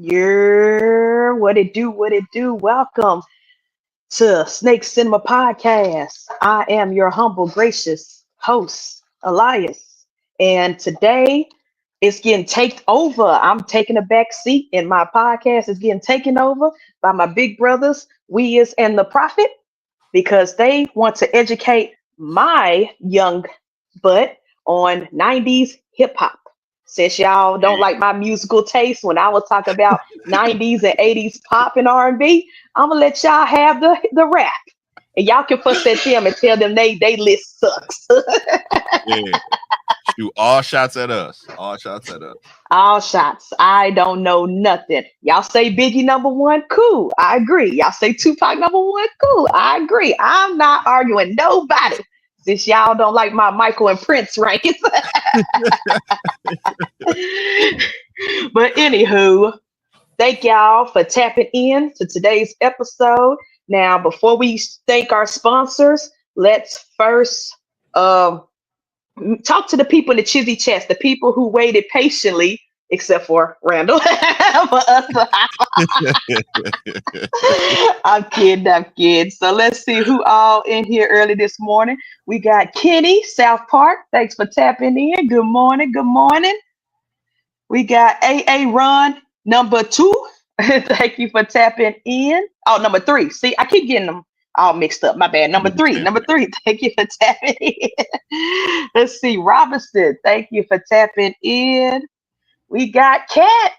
What it do, what it do. Welcome to Snake Cinema Podcast. I am your humble, gracious host, Elias. And today it's getting taken over. I'm taking a back seat, and my podcast is getting taken over by my big brothers, WIS and the Prophet, because they want to educate my young butt on 90s hip hop. Since y'all don't like my musical taste when I was talking about 90s and 80s pop and R&B, I'm gonna let y'all have the rap. And y'all can fuss at them and tell them they list sucks. Yeah. Shoot all shots at us. All shots at us. All shots. I don't know nothing. Y'all say Biggie #1, cool. I agree. Y'all say Tupac #1, cool. I agree. I'm not arguing nobody. Since y'all don't like my Michael and Prince rankings. But anywho, thank y'all for tapping in to today's episode. Now, before we thank our sponsors, let's first talk to the people in the Chizzy chats, the people who waited patiently, except for Randall, for us. I'm kidding. So let's see who all in here early this morning. We got Kenny, South Park. Thanks for tapping in. Good morning. We got AA Run #2. Thank you for tapping in. Oh, #3. See, I keep getting them all mixed up. My bad. Number three. Thank you for tapping in. Let's see. Robinson. Thank you for tapping in. We got Kat.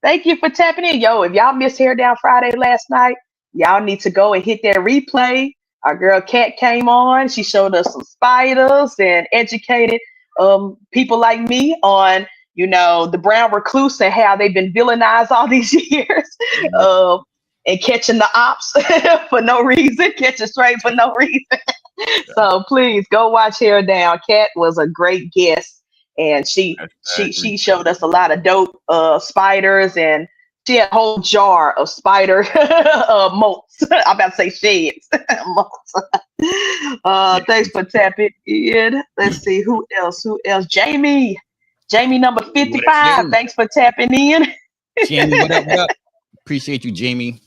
Thank you for tapping in. Yo, if y'all missed Hair Down Friday last night, y'all need to go and hit that replay. Our girl Kat came on. She showed us some spiders and educated people like me on, the brown recluse and how they've been villainized all these years. And catching the ops for no reason, catching strays for no reason. So please go watch Hair Down. Kat was a great guest. And she showed us a lot of dope spiders, and she had a whole jar of spider molts. I'm about to say sheds. Molts. Thanks for tapping in. Let's see who else. Jamie number 55. Thanks for tapping in. Jamie, what up? Appreciate you, Jamie.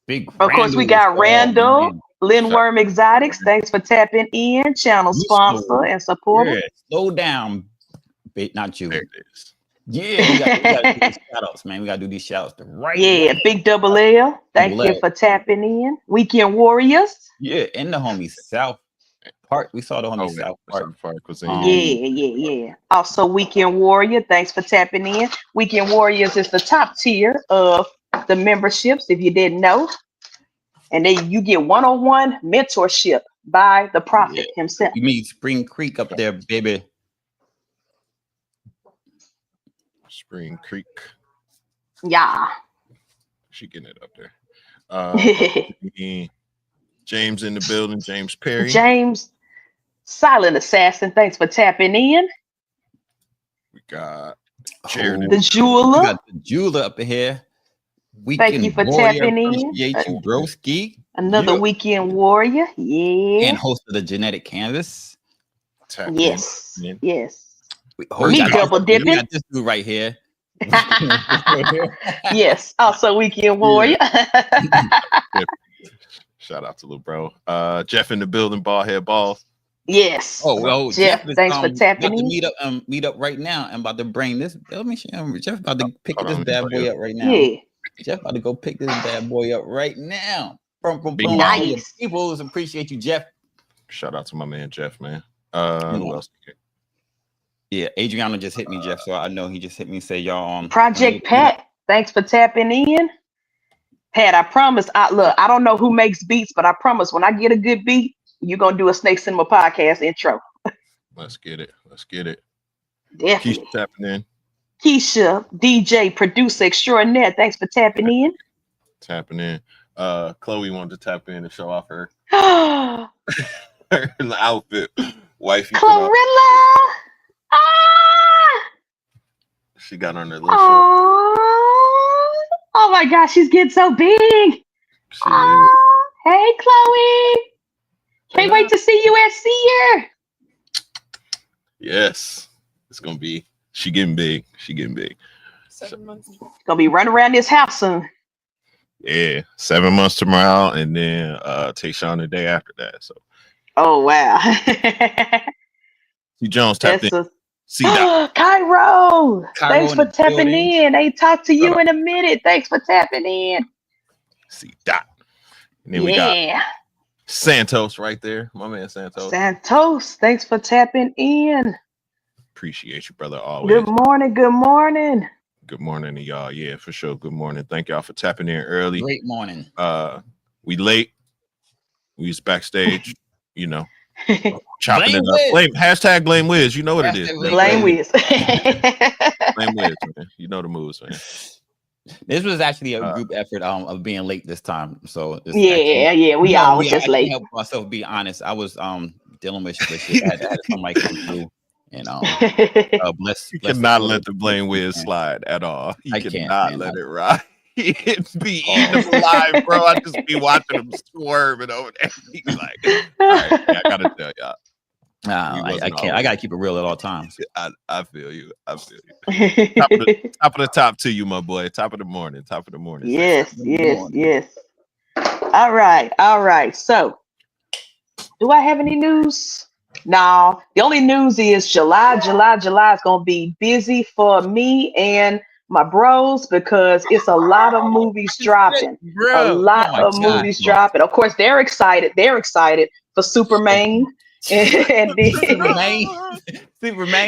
Of course, we got Randall, LINDWRYM Exotics. Thanks for tapping in. Channel sponsor and supporter. Yeah, slow down. Not you. There it is. Yeah, we gotta do these shout outs, man. We gotta do these shout outs right. Yeah, way. Big Double L. Thank you for tapping in. Weekend Warriors. Yeah, and the homies South Park. We saw the homies South Park was in. Yeah. Also, Weekend Warrior. Thanks for tapping in. Weekend Warriors is the top tier of the memberships, if you didn't know. And then you get one-on-one mentorship by the Prophet himself. You mean Spring Creek up there, baby. Spring Creek. Yeah. She getting it up there. James in the building. James Perry. James, Silent Assassin. Thanks for tapping in. We got Jared the jeweler. We got the jeweler up here. Thank you for tapping in. Appreciate you, broski. Another Weekend Warrior. Yeah. And host of the Genetic Canvas. Yes. Me double dipping. We got this dude right here. Yes. Also Weekend Warrior. Shout out to little bro. Jeff in the building, Ballhead Balls. Yes. Oh well, Jeff thanks for tapping in. Meet up right now. I'm about to bring this. Let me show you. Jeff about to pick this bad boy up right now. Yeah. Jeff about to go pick this bad boy up right now. Nice. People appreciate you, Jeff. Shout out to my man Jeff, man. Who else? Yeah, Adriano just hit me, Jeff. So I know he just hit me and say y'all on Project Pat. Thanks for tapping in. Pat, I promise. I don't know who makes beats, but I promise when I get a good beat, you're gonna do a Snake Cinema Podcast intro. Let's get it. Definitely. Keisha tapping in. Keisha, DJ, producer extraordinaire. Thanks for tapping in. Chloe wanted to tap in and show off her outfit. Wifey. Clarilla. She got on her little short. Oh my gosh, she's getting so big. Hey, Chloe. Can't wait to see you at Seer. Yes. It's going to be, she getting big. 7 months. Gonna be running around this house soon. Yeah, 7 months tomorrow, and then Tayshawn the day after that. So, Oh wow. C. Jones tapped in. C. Cairo, thanks for in the tapping building. in. Ain't talk to you Shut up. in a minute. Thanks for tapping in. C. Dot. And then we got Yeah. Santos right there. My man Santos. Santos, thanks for tapping in. Appreciate you, brother. Always. Good morning. Good morning. Good morning to y'all. Yeah, for sure. Good morning. Thank y'all for tapping in early. Great morning. We late. We was backstage, you know. Chopping it up. Hashtag blame Wiz. You know what it is. Blame Wiz. Blame Wiz, man. You know the moves, man. This was actually a group effort of being late this time. So we all was just late. Help myself be honest. I was dealing with shit. I had somebody come through and bless. You cannot let the blame Wiz slide at all. You cannot let it ride. It be eating them alive, bro. I just be watching them swerving over there. He's like, all right, I gotta tell y'all. I can't. I gotta keep it real at all times. I feel you. I feel you. Top of the top to you, my boy. Top of the morning. Top of the morning. Yes. All right. So, do I have any news? No. The only news is July is gonna be busy for me and my bros because it's a lot of movies dropping. A lot of movies dropping. Of course, they're excited. They're excited for Superman. And then Superman.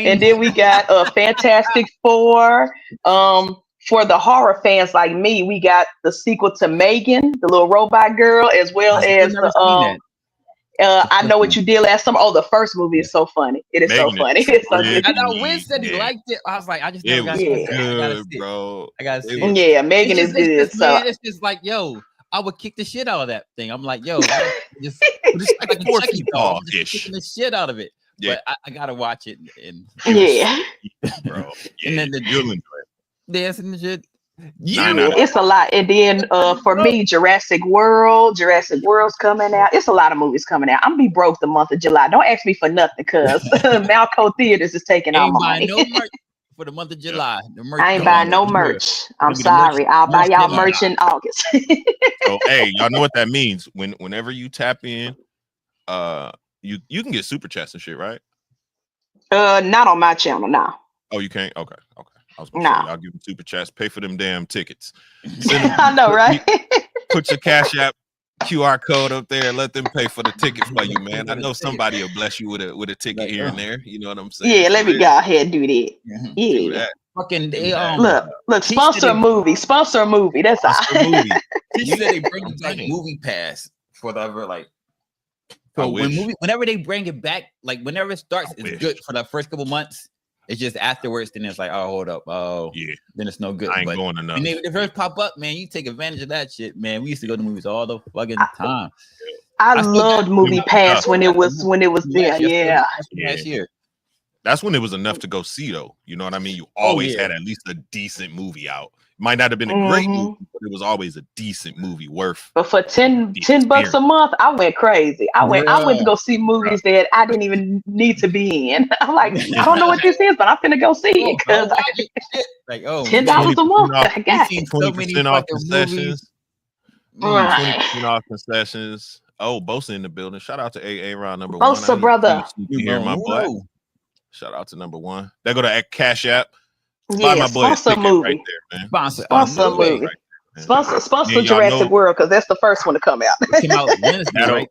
And then we got a Fantastic Four. For the horror fans like me, we got the sequel to Megan, the little robot girl, as well as the I Know What You Did Last Summer. Oh, the first movie is so funny. It is Megan so funny. It's so good. I know Wiz said he liked it. I was like, I just never got good, it. bro. I gotta see it. Yeah, Megan is good. So it's just like, yo, I would kick the shit out of that thing. I'm like, yo, just like a Chucky doll, just kicking the shit out of it. Yeah. But I gotta watch it and bro. And then you'll enjoy it. Dancing and shit. It's a lot. And then for me, Jurassic World's coming out. It's a lot of movies coming out. I'm gonna be broke the month of July. Don't ask me for nothing because Malco Theaters is taking all my money. No merch for the month of July. The merch I ain't buying no merch. I'm sorry. I'll buy y'all merch in August. So hey, y'all know what that means. Whenever you tap in, you can get super chats and shit, right? Not on my channel now. Oh, you can't? Okay. I was gonna say, y'all give them super chats, pay for them damn tickets. I know, right? Put your Cash App QR code up there and let them pay for the tickets for you, man. I know somebody will bless you with a ticket here and there. You know what I'm saying? Yeah, let me go ahead and do that. Yeah. Do that. Fucking look, sponsor a movie. Sponsor a movie. That's all. You said they bring back Movie Pass for the other like. So whenever they bring it back, like whenever it starts, it's good for the first couple months. It's just afterwards, then it's like, oh, hold up. Oh, yeah. Then it's no good. I ain't going enough. When they first pop up, man, you take advantage of that shit, man. We used to go to movies all the fucking time. I loved Movie Pass when it was there. Yeah. Last year. That's when it was enough to go see, though. You know what I mean? You always had at least a decent movie out. Might not have been a great movie, but it was always a decent movie worth. But for $10 a month, I went crazy. I went to go see movies that I didn't even need to be in. I'm like, I don't know what this is, but I'm finna go see it because like $10 a month. I got it. 20% off concessions. 20% off concessions. Oh, Bosa in the building. Shout out to AA round number one. Bosa, brother. Here, my boy. Shout out to number one. They go to Cash App. Yeah, my boy sponsor movie. Right there, man. Sponsor movie. Sponsor Jurassic World because that's the first one to come out. It came out Wednesday, right?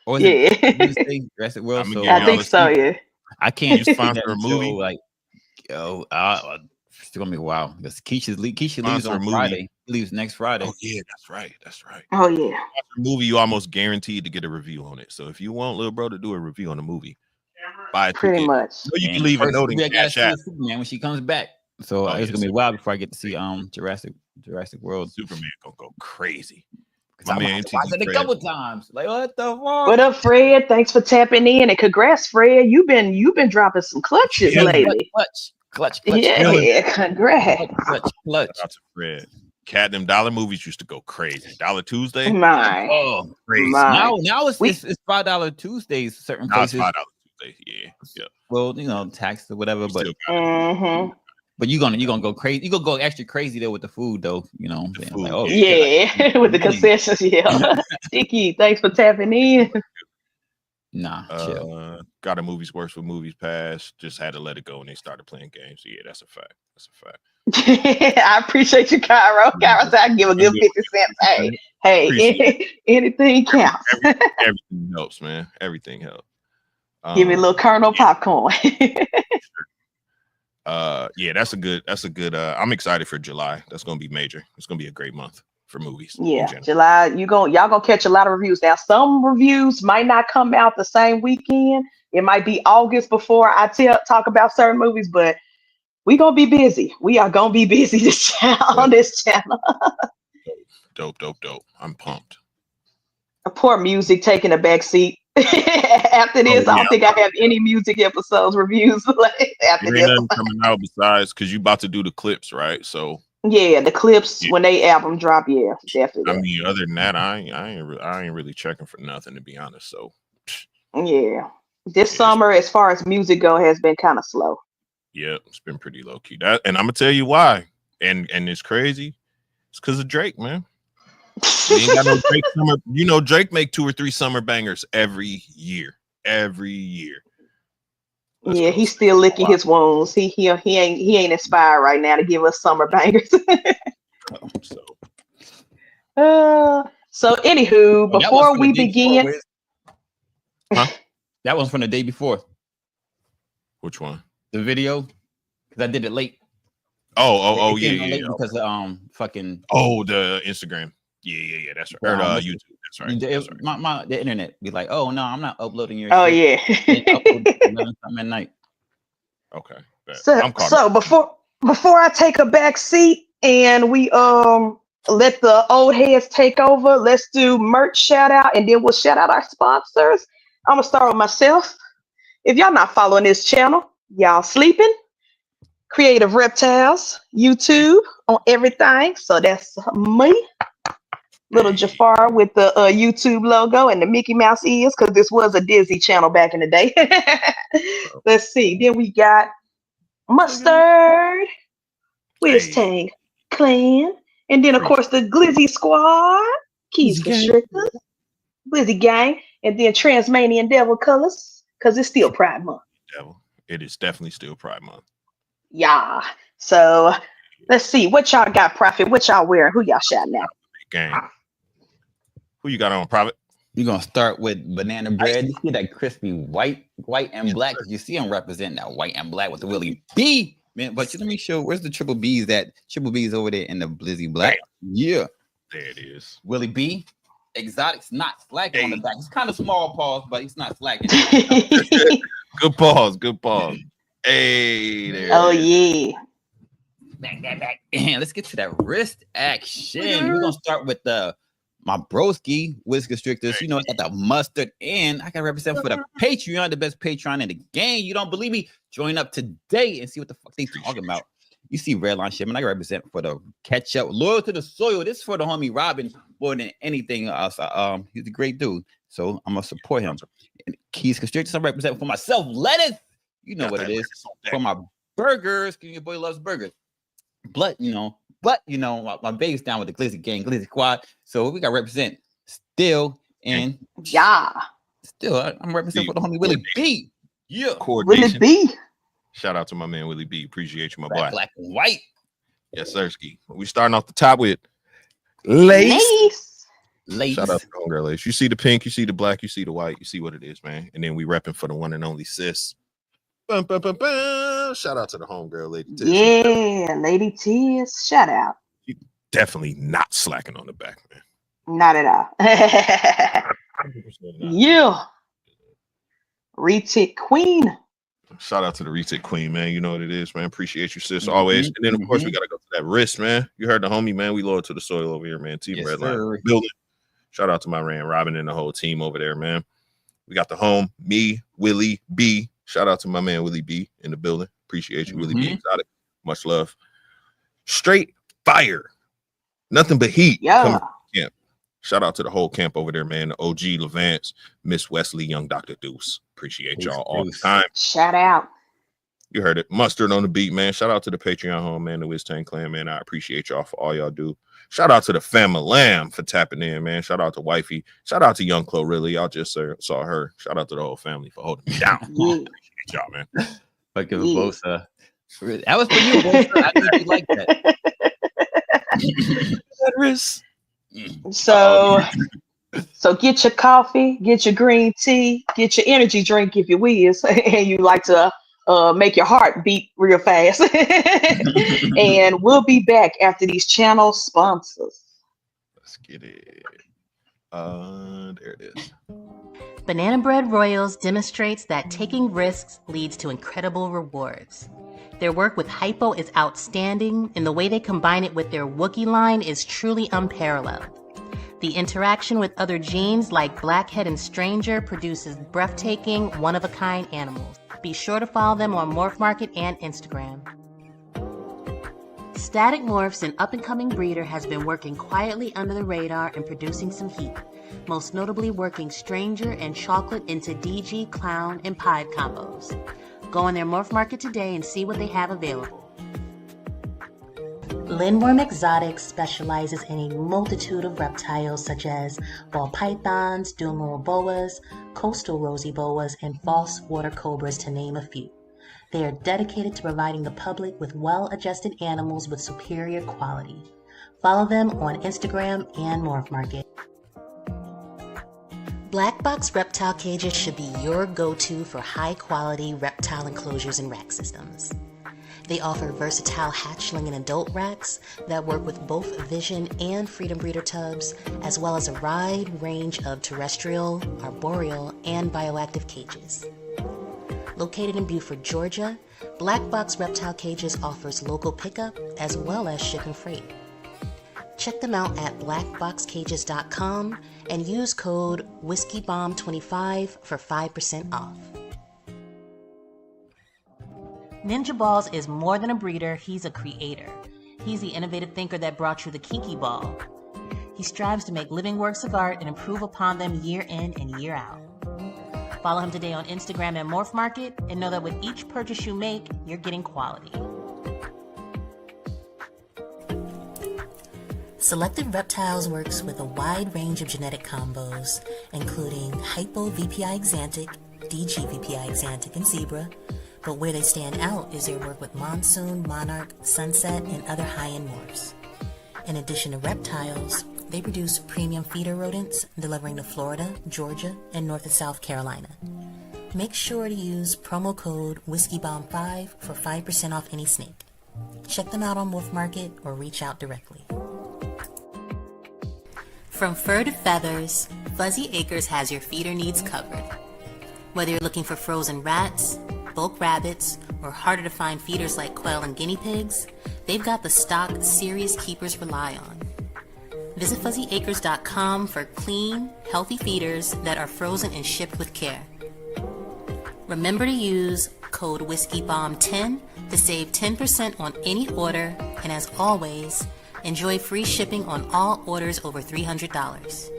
Or Wednesday, Jurassic World. So I think so. Yeah. I can't sponsor a movie like, yo, it's gonna be wow. Because Keisha leaves on Friday. He leaves next Friday. Oh yeah, that's right. Oh yeah. Movie, you almost guaranteed to get a review on it. So if you want little bro to do a review on the movie, buy it. Pretty much. So you can leave a note in Cash App. Man, when she comes back. So it's gonna be wild before I get to see Jurassic World. Superman gonna go crazy. My man watched it a couple times. Like what the fuck? What up, Fred? Thanks for tapping in and congrats, Fred. You've been dropping some clutches lately. Clutch. Yeah, congrats. Clutch. Shout out to Fred. Cat, them dollar movies used to go crazy. Dollar Tuesday. Oh, crazy. Now it's $5 Tuesdays. Certain places. $5 Tuesday. Yeah. Well, tax or whatever, but But you're gonna go crazy. You gonna go extra crazy there with the food, though. You know, what I'm saying? Like, oh yeah, with the concessions. Yeah, Sticky. Thanks for tapping in. Nah, chill. Got a Movies Works for Movies pass. Just had to let it go, and they started playing games. So yeah, that's a fact. That's a fact. I appreciate you, Cairo. Cairo said I can give a good 50 cents. Hey, anything counts. Everything helps, man. Everything helps. Give me a little kernel popcorn. Yeah, that's a good I'm excited for July. That's gonna be major. It's gonna be a great month for movies. Yeah, July, y'all gonna catch a lot of reviews. Now, some reviews might not come out the same weekend. It might be August before I talk about certain movies, but we gonna be busy. We are gonna be busy on this channel. Dope. I'm pumped. Poor music taking a back seat. After this, I don't think I have any music episodes reviews after this. Nothing coming out besides because you about to do the clips, right? So yeah, the clips when they album drop, yeah, definitely. I mean, other than that, I ain't really checking for nothing, to be honest. So yeah, this summer, as far as music go, has been kind of slow. Yeah, it's been pretty low key. And I'm gonna tell you why. And it's crazy. It's because of Drake, man. We ain't got no Drake summer. You know, Drake make 2 or 3 summer bangers every year. Yeah, he's still licking his wounds. He ain't inspired right now to give us summer bangers. So anywho, before we begin, that was from the day before. Which one? The video, because I did it late. Yeah. Because fucking the Instagram. Yeah. That's right. Or YouTube. That's right. The internet be like, oh no, I'm not uploading your. Oh shit. Yeah. Upload at night. Okay. So before I take a back seat and we let the old heads take over, let's do merch shout out and then we'll shout out our sponsors. I'm gonna start with myself. If y'all not following this channel, y'all sleeping. Creative Reptiles, YouTube on everything. So that's me. Little Jafar with the YouTube logo and the Mickey Mouse ears, because this was a Disney channel back in the day. Let's see. Then we got Mustard, WIS Tang Clan, and then of course the Glizzy Squad, Keys Constrictors, Glizzy Gang, and then Transmanian Devil Colors, because it's still Pride Month. Devil. It is definitely still Pride Month. Yeah. So let's see what y'all got, Prophet. What y'all wearing? Who y'all shouting out? Gang. Who you got on, Prophet? You're gonna start with banana bread. You see that crispy white and black. You see him representing that white and black with the Willie B. Man, but let me show where's the triple B's triple B's over there in the Blizzy black. Yeah. There it is. Willie B. Exotic's not slacking on the back. It's kind of small pause, but he's not slacking. Good pause. Hey, there. Oh yeah. Bang. And let's get to that wrist action. We're gonna start with my broski WIS Constrictors. You know, I got the mustard, and I got to represent for the Patreon, the best Patreon in the game. You don't believe me? Join up today and see what the fuck they talking about. You see Redline Shipment. I got to represent for the ketchup. Loyal to the soil. This is for the homie Robin more than anything else. He's a great dude, so I'm gonna support him. And Keys Constrictors. I represent for myself. Lettuce. You know what it is. For my burgers. Your boy loves burgers. But my baby's down with the Glizzy Gang, Glizzy Squad. So we got to represent still. And still, I'm representing for the homie Willie B. Yeah. Willie B. Shout out to my man Willie B. Appreciate you, my boy. Black and white. Yes, sir. We starting off the top with lace. Shout out to the homegirl lace. You see the pink, you see the black, you see the white, you see what it is, man. And then we repping for the one and only sis. Shout out to the homegirl, Lady Tiz. Yeah, Lady Tiz. Shout out. She definitely not slacking on the back, man. Not at all. Yeah. Retic Queen. Shout out to the Retic Queen, man. You know what it is, man. Appreciate you, sis, always. And then, of course, we got to go to that wrist, man. You heard the homie, man. We loyal to the soil over here, man. Team Redline building. Shout out to my man Robin and the whole team over there, man. We got the home, me, Willie B. Shout out to my man Willie B in the building. Appreciate you, Willie B. Exotic. Much love. Straight fire. Nothing but heat. Yeah. Camp. Shout out to the whole camp over there, man. The OG Levance, Miss Wesley, Young Dr. Deuce. Appreciate y'all all the time. Shout out. You heard it. Mustard on the beat, man. Shout out to the Patreon home, man, the WIS Clan, man. I appreciate y'all for all y'all do. Shout out to the family Lamb for tapping in, man. Shout out to Wifey. Shout out to Young Chloe, really. Y'all just saw her. Shout out to the whole family for holding me down. Appreciate y'all, man. Fucking Bosa. That was for you, Bosa. I knew you like that. So get your coffee, get your green tea, get your energy drink if you whiz, and you like to make your heart beat real fast. And we'll be back after these channel sponsors. Let's get it. There it is. Banana Bread Royals demonstrates that taking risks leads to incredible rewards. Their work with hypo is outstanding, and the way they combine it with their Wookiee line is truly unparalleled. The interaction with other genes like Blackhead and Stranger produces breathtaking, one-of-a-kind animals. Be sure to follow them on Morph Market and Instagram. Static Morphs, an up-and-coming breeder, has been working quietly under the radar and producing some heat, most notably working Stranger and Chocolate into DG, Clown, and Pied combos. Go on their Morph Market today and see what they have available. LINDWRYM Exotics specializes in a multitude of reptiles such as ball pythons, dual boas, coastal rosy boas, and false water cobras, to name a few. They are dedicated to providing the public with well-adjusted animals with superior quality. Follow them on Instagram and Morph Market. Black Box Reptile Cages should be your go-to for high-quality reptile enclosures and rack systems. They offer versatile hatchling and adult racks that work with both Vision and Freedom Breeder tubs, as well as a wide range of terrestrial, arboreal, and bioactive cages. Located in Beaufort, Georgia, Black Box Reptile Cages offers local pickup as well as ship and freight. Check them out at blackboxcages.com and use code WhiskeyBomb25 for 5% off. Ninja Balls is more than a breeder, he's a creator. He's the innovative thinker that brought you the Kiki Ball. He strives to make living works of art and improve upon them year in and year out. Follow him today on Instagram at Morph Market and know that with each purchase you make, you're getting quality. Selected Reptiles works with a wide range of genetic combos, including Hypo VPI Exantic, DG VPI Exantic, and Zebra, but where they stand out is their work with Monsoon, Monarch, Sunset, and other high-end morphs. In addition to reptiles, they produce premium feeder rodents, delivering to Florida, Georgia, and North and South Carolina. Make sure to use promo code WhiskeyBomb5 for 5% off any snake. Check them out on Wolf Market or reach out directly. From fur to feathers, Fuzzy Acres has your feeder needs covered. Whether you're looking for frozen rats, bulk rabbits, or harder to find feeders like quail and guinea pigs, they've got the stock serious keepers rely on. Visit fuzzyacres.com for clean, healthy feeders that are frozen and shipped with care. Remember to use code WhiskeyBomb10 to save 10% on any order, and as always, enjoy free shipping on all orders over $300.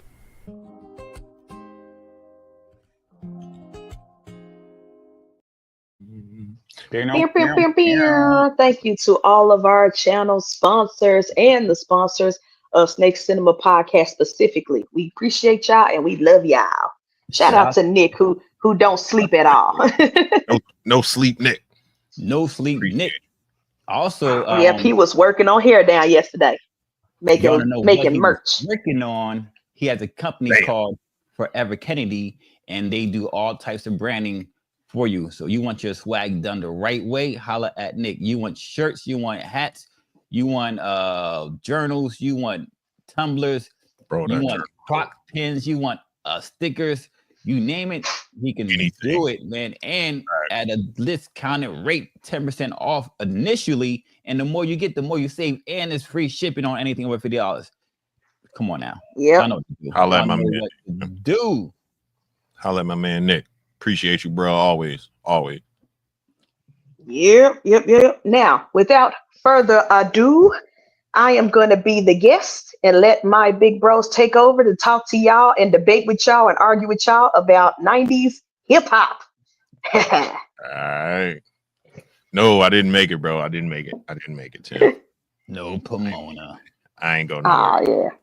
Thank you to all of our channel sponsors and the sponsors of Snake Cinema Podcast specifically. We appreciate y'all and we love y'all. Shout out to Nick who don't sleep at all. no sleep, Nick. No sleep, Nick. Also, yep, he was working on hair down yesterday, making merch. Working on. He has a company called Forever Kennedy, and they do all types of branding for you. So you want your swag done the right way, holla at Nick. You want shirts, you want hats, you want journals, you want tumblers, you want crock pins, you want stickers, you name it, he can do it, man. And at a discounted rate, 10% off initially. And the more you get, the more you save, and it's free shipping on anything over $50. Come on now. Yeah. I know what to do. Holla at my man. Holla at my man Nick. Appreciate you, bro. Always. Yep. Now, without further ado, I am going to be the guest and let my big bros take over to talk to y'all and debate with y'all and argue with y'all about 90s hip hop. All right. No, I didn't make it, bro. I didn't make it, Tim. No Pomona. I ain't going nowhere.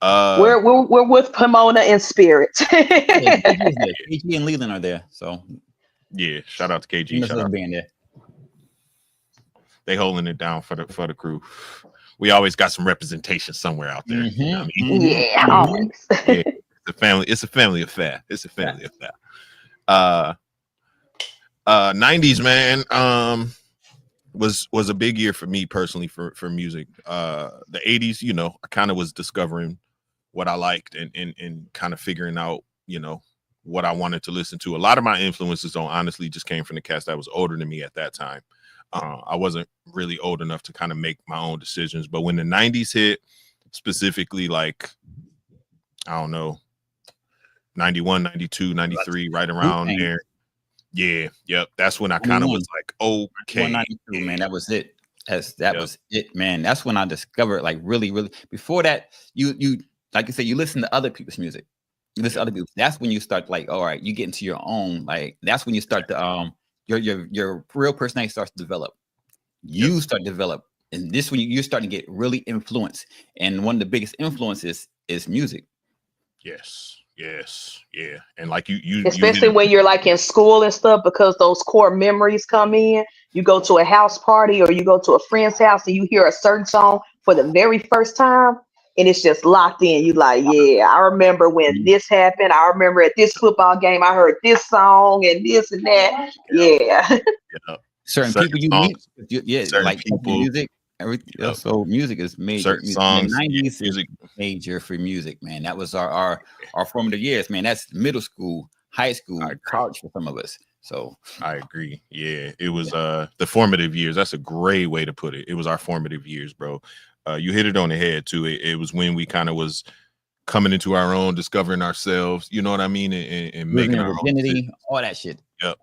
Oh yeah. We're with Pomona in spirit. KG and Leland are there, so yeah. Shout out to KG. Shout out being there. They holding it down for the crew. We always got some representation somewhere out there. You know what I mean? Yeah, always. Yeah, it's a family affair. It's a family affair. 90s, man, was a big year for me personally for music. The 80s, you know, I kind of was discovering what I liked and kind of figuring out, you know, what I wanted to listen to. A lot of my influences honestly just came from the cast that was older than me at that time. I wasn't really old enough to kind of make my own decisions, but when the 90s hit, specifically like, I don't know, 91, 92, 93, right around there. Yeah, yep. That's when I kind of was like, okay. 192, man, that was it. That was it, man. That's when I discovered, like, really. Before that, you like you said, you listen to other people's music. You listen to other people. That's when you start, like, all right, you get into your own. Like, that's when you start to your real personality starts to develop. You start to develop, and this when you're starting to get really influenced. And one of the biggest influences is music. Yes, yeah. And like you especially when you're like in school and stuff, because those core memories come in. You go to a house party or you go to a friend's house and you hear a certain song for the very first time, and it's just locked in. You like, yeah, I remember when this happened. I remember at this football game I heard this song and this and that. Yeah. Certain people you meet, like people, music, everything. So music is major. Certain songs, the 90s music major for music, man. That was our formative years, man. That's middle school, high school, college for some of us. So I agree. Yeah, it was the formative years. That's a great way to put it. It was our formative years, bro. You hit it on the head too. It was when we kind of was coming into our own, discovering ourselves. You know what I mean, and making our identity, all that shit. Yep.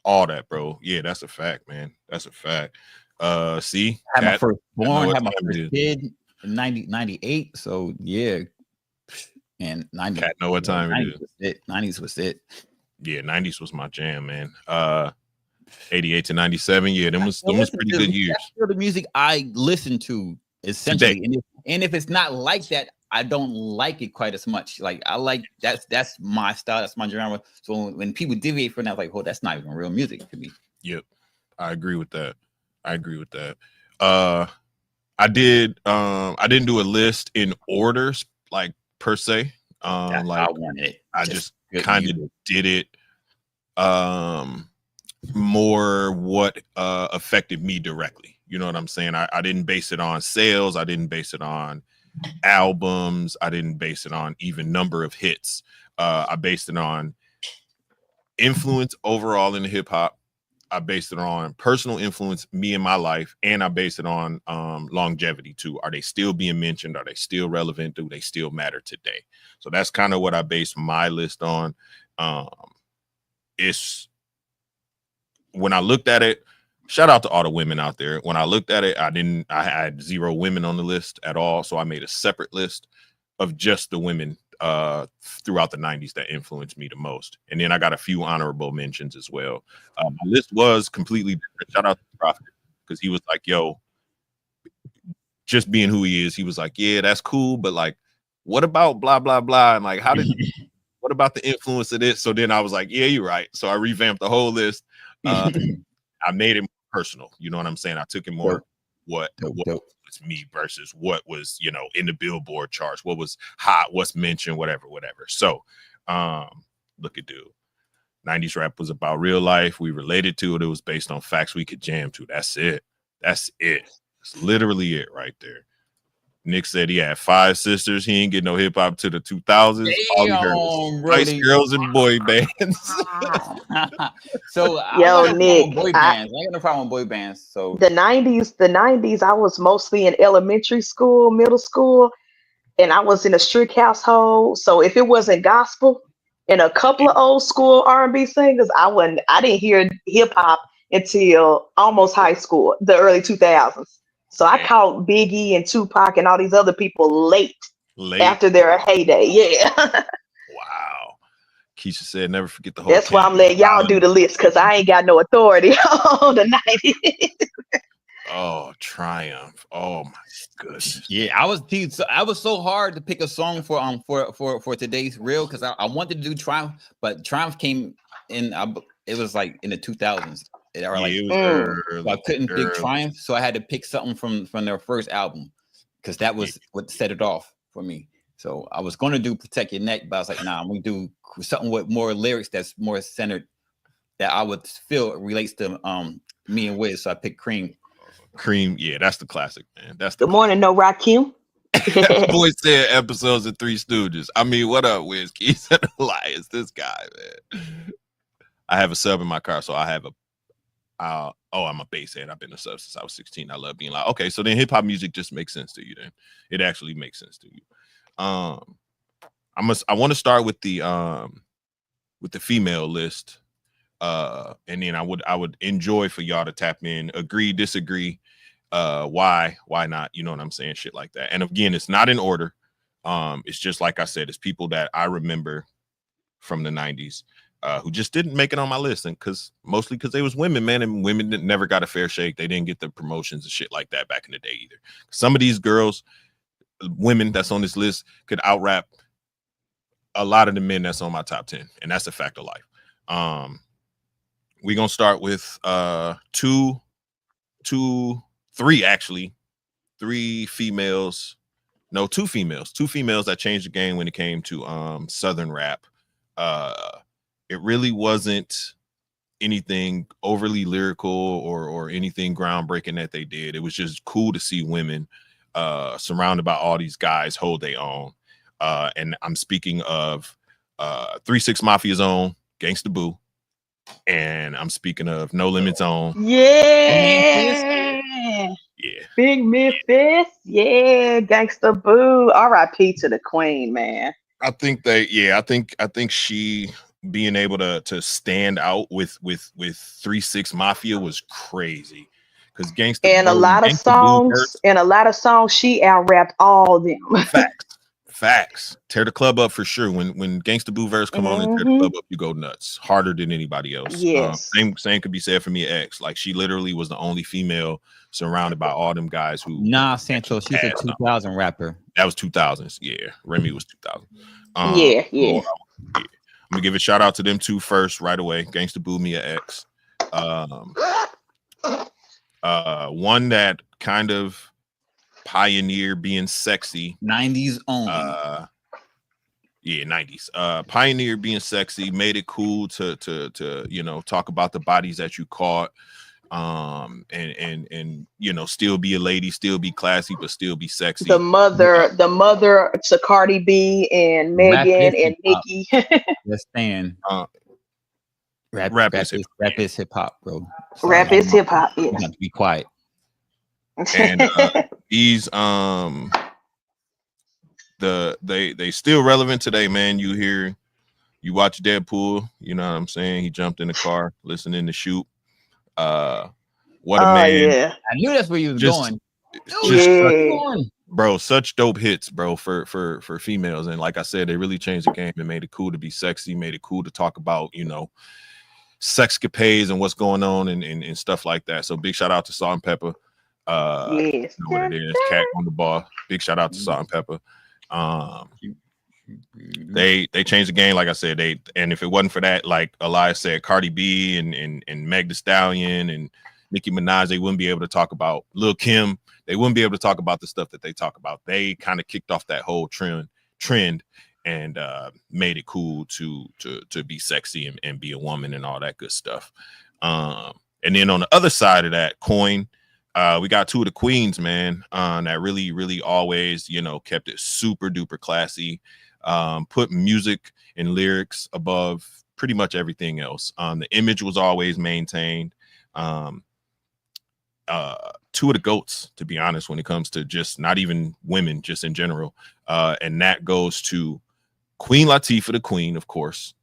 All that, bro. Yeah, that's a fact, man. That's a fact. See, I had my first kid in 98. So yeah, and 90. Cat know what time it is. 90s was it. Yeah, 90s was my jam, man. 88 to 97. Yeah, them was pretty good years. That's still the music I listen to essentially. And if it's not like that, I don't like it quite as much. Like I like that's my style, that's my genre. So when people deviate from that, like, oh, that's not even real music to me. Yep, I agree with that. I didn't do a list in orders, like per se. Like I wanted it. I just kind of did it more what affected me directly. You know what I'm saying? I didn't base it on sales. I didn't base it on albums. I didn't base it on even number of hits. I based it on influence overall in the hip hop. I based it on personal influence, me in my life, and I based it on longevity too. Are they still being mentioned? Are they still relevant? Do they still matter today? So that's kind of what I based my list on. It's when I looked at it, shout out to all the women out there. When I looked at it, I had 0 women on the list at all. So I made a separate list of just the women throughout the 90s that influenced me the most. And then I got a few honorable mentions as well. My list was completely different. Shout out to Prophet, because he was like, yo, just being who he is, he was like, yeah, that's cool, but like, what about blah, blah, blah? And like, what about the influence of this? So then I was like, yeah, you're right. So I revamped the whole list. I made it personal. You know what I'm saying? I took it more what was me versus what was, you know, in the Billboard charts, what was hot, what's mentioned, whatever. So look at dude. 90s rap was about real life. We related to it. It was based on facts we could jam to. That's it. It's literally it right there. Nick said he had 5 sisters. He ain't get no hip hop to the 2000s. All he heard was Spice Girls and boy bands. So Nick, boy bands. I got no problem with boy bands. So the 90s, I was mostly in elementary school, middle school, and I was in a strict household. So if it wasn't gospel and a couple of old school R&B singers, I didn't hear hip hop until almost high school, the early 2000s. So I caught Biggie and Tupac and all these other people late after their heyday. Yeah. Wow. Keisha said, never forget the whole. That's why I'm letting y'all do the list, because I ain't got no authority on the 90s. Oh, Triumph. Oh my goodness. Yeah, I was so hard to pick a song for today's reel, because I wanted to do Triumph, but Triumph came in. It was like in the 2000s. Or like, it was early, so I couldn't pick Triumph, so I had to pick something from their first album, because that was what set it off for me. So I was going to do Protect Your Neck, but I was like, nah, I'm going to do something with more lyrics that's more centered, that I would feel relates to me and Wiz. So I picked Cream. Cream, yeah, that's the classic, man. That's the Good morning, no Rakim. boy said episodes of Three Stooges. I mean, what up, Wiz? Keys and Elias, this guy, man. I have a sub in my car, so I have a I'm a bass head. I've been a sub since I was 16. I love being loud. Okay, so then hip hop music just makes sense to you. Then it actually makes sense to you. I want to start with the female list, and then I would enjoy for y'all to tap in, agree, disagree, why not, you know what I'm saying, shit like that. And again, it's not in order. It's just like I said, it's people that I remember from the 90s. Who just didn't make it on my list, and mostly because they was women, man, and women never got a fair shake. They didn't get the promotions and shit like that back in the day either. Some of these girls, women that's on this list, could out-rap a lot of the men that's on my top 10, and that's a fact of life. We're gonna start with three females. No, two females that changed the game when it came to Southern rap. It really wasn't anything overly lyrical or anything groundbreaking that they did. It was just cool to see women surrounded by all these guys hold their own. And I'm speaking of 3-6 Mafia's own Gangsta Boo, and I'm speaking of No Limit's own. Yeah. Big Memphis. Yeah, Gangsta Boo. R.I.P. to the Queen, man. I think she being able to stand out with 3-6 Mafia was crazy, because Gangsta and a lot of songs she out-rapped all of them. Facts. Tear the club up for sure. When Gangsta Boo verse come on and tear the club up, you go nuts, harder than anybody else. Yes. Same could be said for Mia X. Like, she literally was the only female surrounded by all them guys who. Nah, Sancho, she's a 2000 rapper. That was 2000s. Yeah, Remy was 2000. Yeah. I'm gonna give a shout out to them two first right away. Gangsta Boo, Mia X. One that kind of pioneer being sexy. 90s only. 90s. Pioneer being sexy, made it cool to talk about the bodies that you caught. And still be a lady, still be classy, but still be sexy. The mother to Cardi B and Megan and Nicki. Let's stand. Rap is hip hop, bro. Rap is hip hop. Yeah. You have to be quiet. And these they still relevant today, man. You watch Deadpool, you know what I'm saying? He jumped in the car, listening to Shoot. What a man. Yeah. I knew that's where you was going. Bro, such dope hits, bro, for females. And like I said, they really changed the game and made it cool to be sexy, made it cool to talk about, sexcapades and what's going on and stuff like that. So big shout out to Salt and Pepper. Yes. You know what it is, Cat on the Ball. Big shout out to Salt and Pepper. They changed the game, like I said. And if it wasn't for that, like Elias said, Cardi B and Meg Thee Stallion and Nicki Minaj, they wouldn't be able to talk about Lil' Kim. They wouldn't be able to talk about the stuff that they talk about. They kind of kicked off that whole trend and made it cool to be sexy and be a woman and all that good stuff. And then on the other side of that coin, we got two of the queens, man, that really, really always, kept it super duper classy, put music and lyrics above pretty much everything else. The image was always maintained. Two of the GOATs, to be honest, when it comes to just not even women, just in general. And that goes to Queen Latifah, the Queen, of course,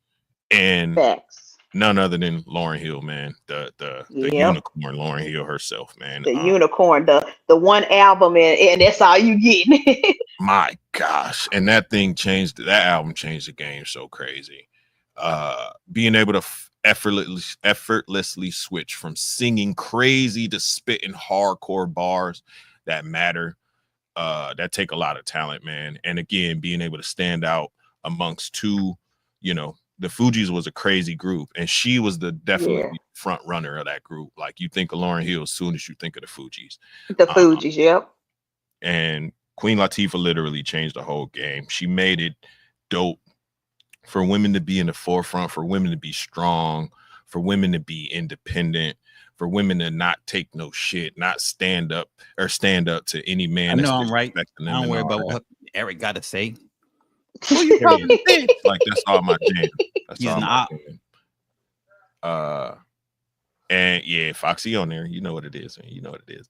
and Facts. None other than Lauryn Hill, man. The unicorn, Lauryn Hill herself, man. The unicorn, the one album, and that's all you get. My gosh. And that album changed the game so crazy. being able to effortlessly switch from singing crazy to spitting hardcore bars that matter, that take a lot of talent, man. And again, being able to stand out amongst two, you know, the Fugees was a crazy group, and she was the definitely front runner of that group. Like, you think of Lauryn Hill as soon as you think of the Fugees. The Fugees, yep. And Queen Latifah literally changed the whole game. She made it dope for women to be in the forefront, for women to be strong, for women to be independent, for women to not take no shit, not stand up to any man. I know I'm right. I don't worry about what Eric got to say. Well, you probably did. Like, that's all my jam. That's all my jam. And yeah, Foxy on there. You know what it is, man. You know what it is.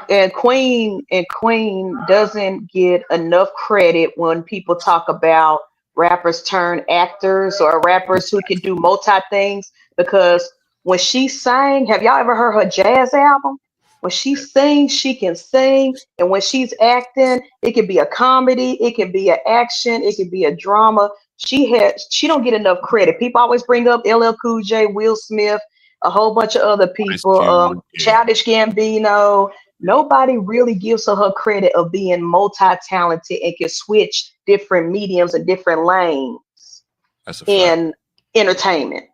And Queen doesn't get enough credit when people talk about rappers turn actors or rappers who can do multi things, because when she sang, have y'all ever heard her jazz album? When she sings, she can sing, and when she's acting, it can be a comedy, it can be an action, it can be a drama. She don't get enough credit. People always bring up LL Cool J, Will Smith, a whole bunch of other people, Childish Gambino. Nobody really gives her credit of being multi-talented and can switch different mediums and different lanes in entertainment.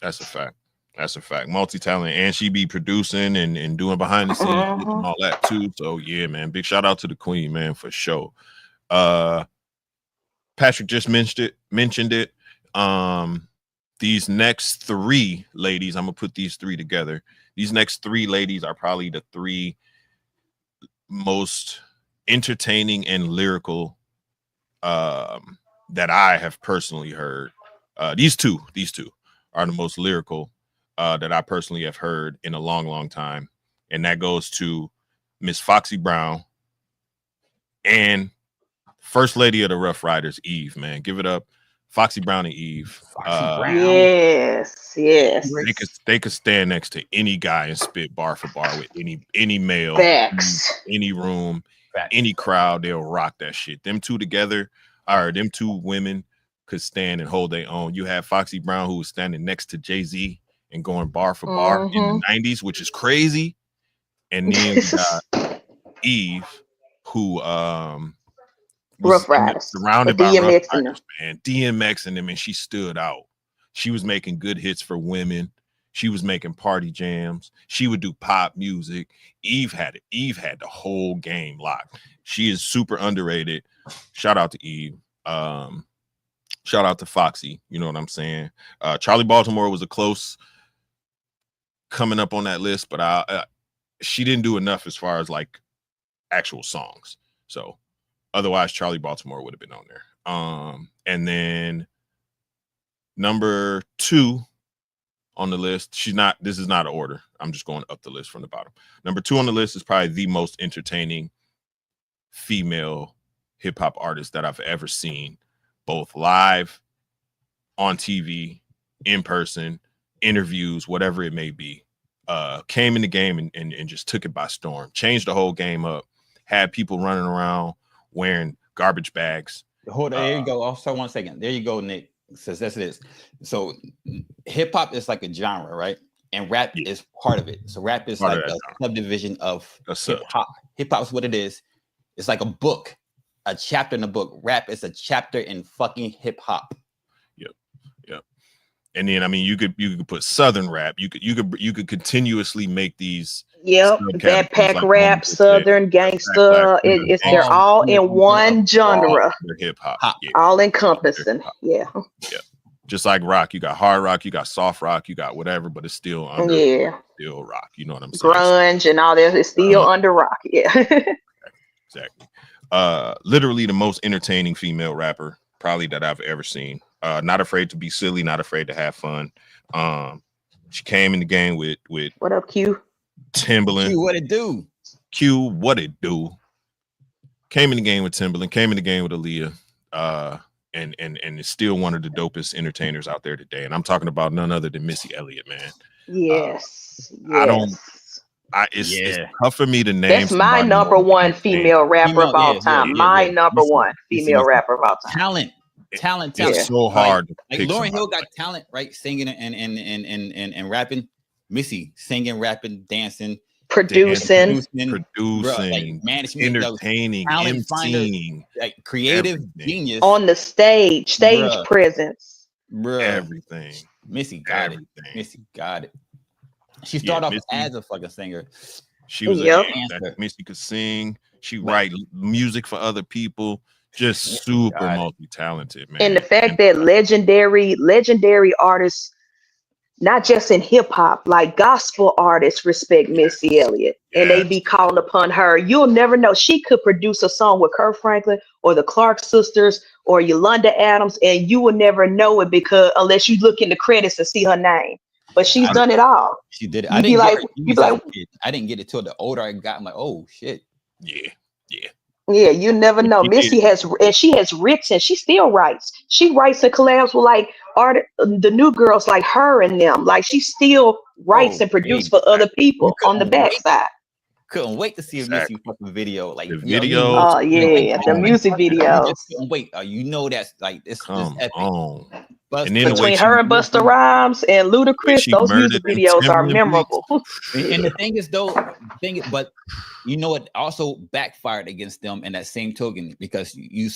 That's a fact. That's a fact. Multi-talent, and she be producing and doing behind the scenes and all that too. So yeah, man, big shout out to the Queen, man, for sure. Patrick just mentioned it. These next three ladies, I'm gonna put these three together. These next three ladies are probably the three most entertaining and lyrical that I have personally heard. These two are the most lyrical that I personally have heard in a long time, and that goes to Miss Foxy Brown and First Lady of the Rough Riders, Eve. Man, give it up, Foxy Brown and Eve. Yes. They could stand next to any guy and spit bar for bar with any male, any room, any crowd. They'll rock that shit. Them two together, or them two women, could stand and hold their own. You have Foxy Brown, who was standing next to Jay-Z and going bar for bar in the 90s, which is crazy. And then we got Eve, who Rough Riders, surrounded by Rough Riders, man. DMX and them, and she stood out. She was making good hits for women. She was making party jams. She would do pop music. Eve had the whole game locked. She is super underrated. Shout out to Eve. Shout out to Foxy. You know what I'm saying? Charlie Baltimore was a close coming up on that list, but she didn't do enough as far as like actual songs. So otherwise, Charlie Baltimore would have been on there. And then number 2 on the list, this is not an order. I'm just going up the list from the bottom. Number 2 on the list is probably the most entertaining female hip hop artist that I've ever seen, both live, on TV, in person, interviews, whatever it may be. Came in the game and just took it by storm, changed the whole game up, had people running around wearing garbage bags. Hold on, there you go. Also, 1 second. There you go, Nick. Says that's it. So hip hop is like a genre, right? And rap is part of it. So rap is like a subdivision of hip hop. Hip hop is what it is. It's like a book, a chapter in a book. Rap is a chapter in fucking hip hop. Yep. And then I mean, you could put Southern rap. You could continuously make these. Yep, backpack like rap, Southern gangster. They're all in one genre. Hip hop, all encompassing. Yeah. Just like rock, you got hard rock, you got soft rock, you got whatever, but it's still still rock. You know what I'm saying? Grunge and all that is still under rock. Yeah. Exactly. Literally the most entertaining female rapper probably that I've ever seen. Not afraid to be silly, not afraid to have fun. She came in the game with what up, Q? Timbaland. Q, what it do? Q, what it do? Came in the game with Timbaland, came in the game with Aaliyah, and is still one of the dopest entertainers out there today. And I'm talking about none other than Missy Elliott, man. Yes. It's tough for me to name. That's my number one female rapper of all time. My number one female rapper of all time. Talent. talent. It's so hard. Like Lauryn Hill got talent, right? Singing and rapping. Missy singing, rapping, dancing, producing, bro, like management, entertaining, emceeing, like creative genius on the stage presence, bro. Everything. Missy got it. Missy got it. She started off as a fucking singer. She was Missy could sing. She write music for other people. Just super multi-talented, man. And the fact that legendary artists, not just in hip hop, like gospel artists, respect Missy Elliott, and they be calling upon her. You'll never know. She could produce a song with Kirk Franklin or the Clark sisters or Yolanda Adams, and you will never know it unless you look in the credits and see her name. But she's done it all. She did it. I didn't get it till the older I got. I'm like, oh shit. Yeah, you never know. Missy has written. She still writes. She writes and collabs with the new girls like her and them. Like she still writes and produces for other people on the backside. Couldn't wait to see a Missy fucking video. Like the video. Oh yeah, the music videos. Wait, you know that's like this epic. And between her and Busta Rhymes and Ludacris, those music videos are memorable. And the thing is, but you know, it also backfired against them in that same token because you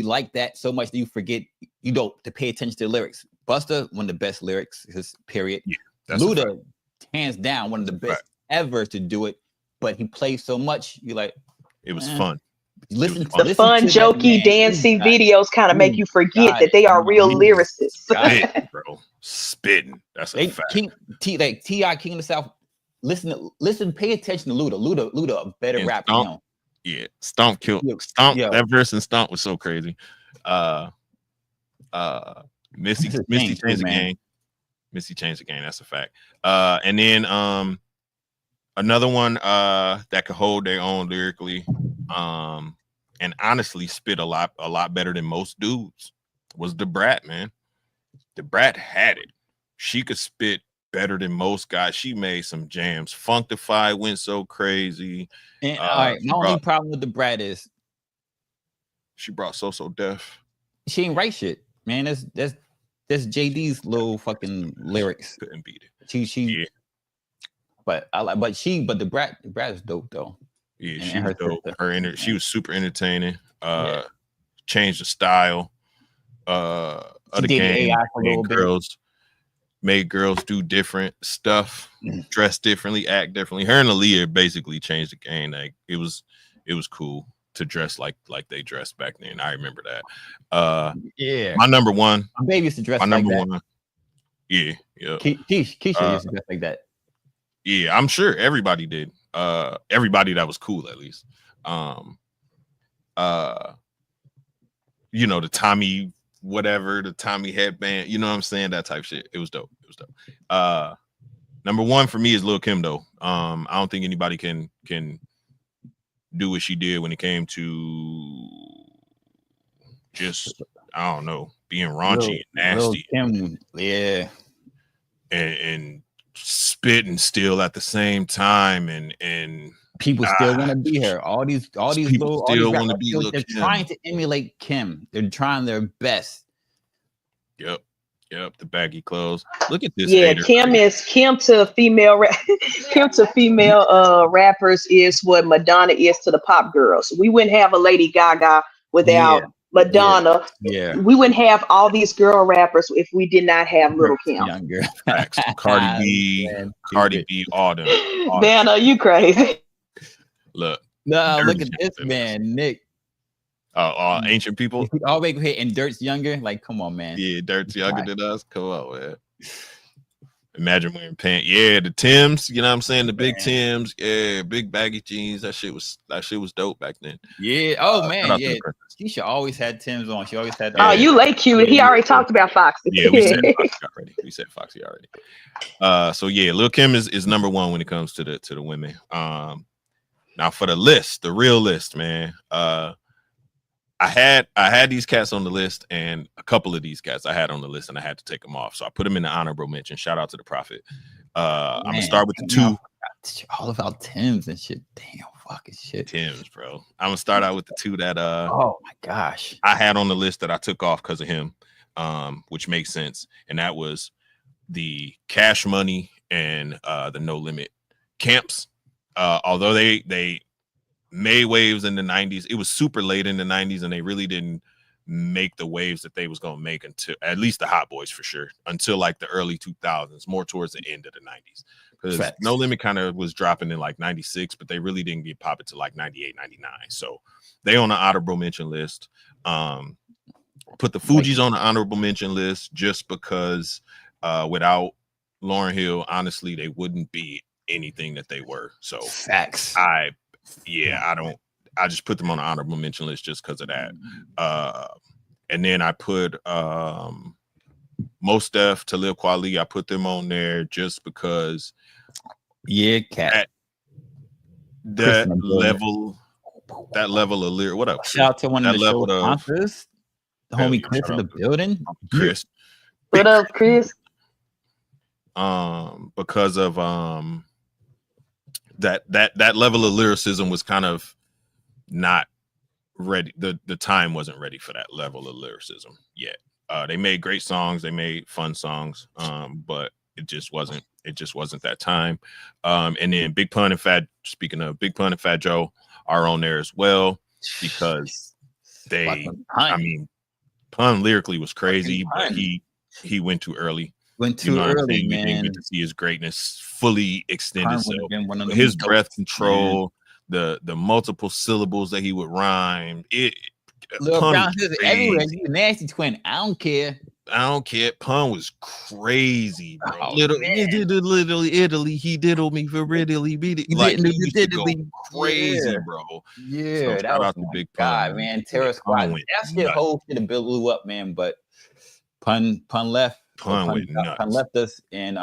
like that so much that you forget to pay attention to the lyrics. Busta, one of the best lyrics, period. Yeah, Luda, hands down, one of the best ever to do it. But he plays so much, you like. It was fun. Listen fun, jokey, dancing videos kind of make you forget that they are real lyricists. Spitting. That's a fact. T.I. King of the South. Listen, pay attention to Luda. Luda, a better rapper than him. Yeah, Stomp killed. Stomp, that verse in Stomp was so crazy. Missy changed the game. Missy changed the game. That's a fact. And then another one that could hold their own lyrically, and honestly spit a lot better than most dudes was the Brat, man. The Brat had it. She could spit better than most guys. She made some jams. Funkify went so crazy. And all right, my only problem with the Brat is she brought So Def. She ain't write shit, man. That's JD's little fucking lyrics. Couldn't beat it. She but the Brat is dope though. Yeah, she was dope. She was super entertaining. Changed the style of the game. Made girls do different stuff, dress differently, act differently. Her and Aaliyah basically changed the game. Like it was cool to dress like they dressed back then. I remember that. My number one. My baby used to dress like that. Yeah. Keisha used to dress like that. Yeah, I'm sure everybody did. Everybody that was cool, at least. The Tommy whatever, the Tommy headband, you know what I'm saying? That type shit. It was dope. Number one for me is Lil' Kim though. I don't think anybody can do what she did when it came to just, I don't know, being raunchy and nasty. Kim, yeah. And spitting still at the same time, and people still want to be her. All these people still want to be. They're trying to emulate Kim. They're trying their best. Yep. The baggy clothes. Look at this. Yeah, Kim to female rappers is what Madonna is to the pop girls. We wouldn't have a Lady Gaga without Madonna. Yeah. We wouldn't have all these girl rappers if we did not have Little Kim. Younger. Cardi B, all them. Man, are you crazy? Look. No, look at this man, Nick. Ancient people. All we hit and Dirt's younger. Like, come on, man. Yeah, Dirt's younger than us. Come on, man. Imagine wearing pants. Yeah, the Timbs. You know what I'm saying? The big Timbs. Yeah, big baggy jeans. That shit was dope back then. Yeah. Oh man. Yeah. She always had Timbs on. She always had. Oh, you late cute. He already talked about Foxy. Yeah, we said Foxy already. So yeah, Lil' Kim is number one when it comes to the women. Now for the list, the real list, man. I had these cats on the list, and a couple of these cats I had on the list, and I had to take them off. So I put them in the honorable mention. Shout out to the Prophet. I'm gonna start with the two. All about Tim's and shit. Damn, fucking shit. Tim's, bro. I'm gonna start out with the two that oh my gosh, I had on the list that I took off because of him, which makes sense, and that was the Cash Money and the No Limit Camps. Although they made waves in the 90s, it was super late in the 90s, and they really didn't make the waves that they was gonna make until at least the Hot Boys for sure, until like the early 2000s, more towards the end of the 90s. Because No Limit kind of was dropping in like 96, but they really didn't get popping to like 98, 99. So they on the honorable mention list. Put the Fugees on the honorable mention list just because without Lauryn Hill, honestly, they wouldn't be anything that they were. So facts. I just put them on the honorable mention list just because of that. And then I put Mos Def, Talib Kweli. I put them on there just because that level of lyric. What up, Chris? Shout out to one of the level show sponsors, the homie Chris in the building. Chris, what up, Chris? Because of that level of lyricism was kind of not ready. The time wasn't ready for that level of lyricism yet. They made great songs, they made fun songs, but it just wasn't that time. And then Big Pun and Fat Joe are on there as well because Pun lyrically was crazy, but he went too early. Went too early, man. We didn't get to see his greatness fully extend itself. His breath control, the multiple syllables that he would rhyme. Everywhere. You nasty twin. I don't care. Pun was crazy, bro. Oh, little Italy. He diddled me for Ridley. Beat it. Like, he used to go crazy, bro. Yeah, so that was the Big God, Pun, man. Terror Squad. That shit whole shit blew up, man. But Pun left. Pun left us, and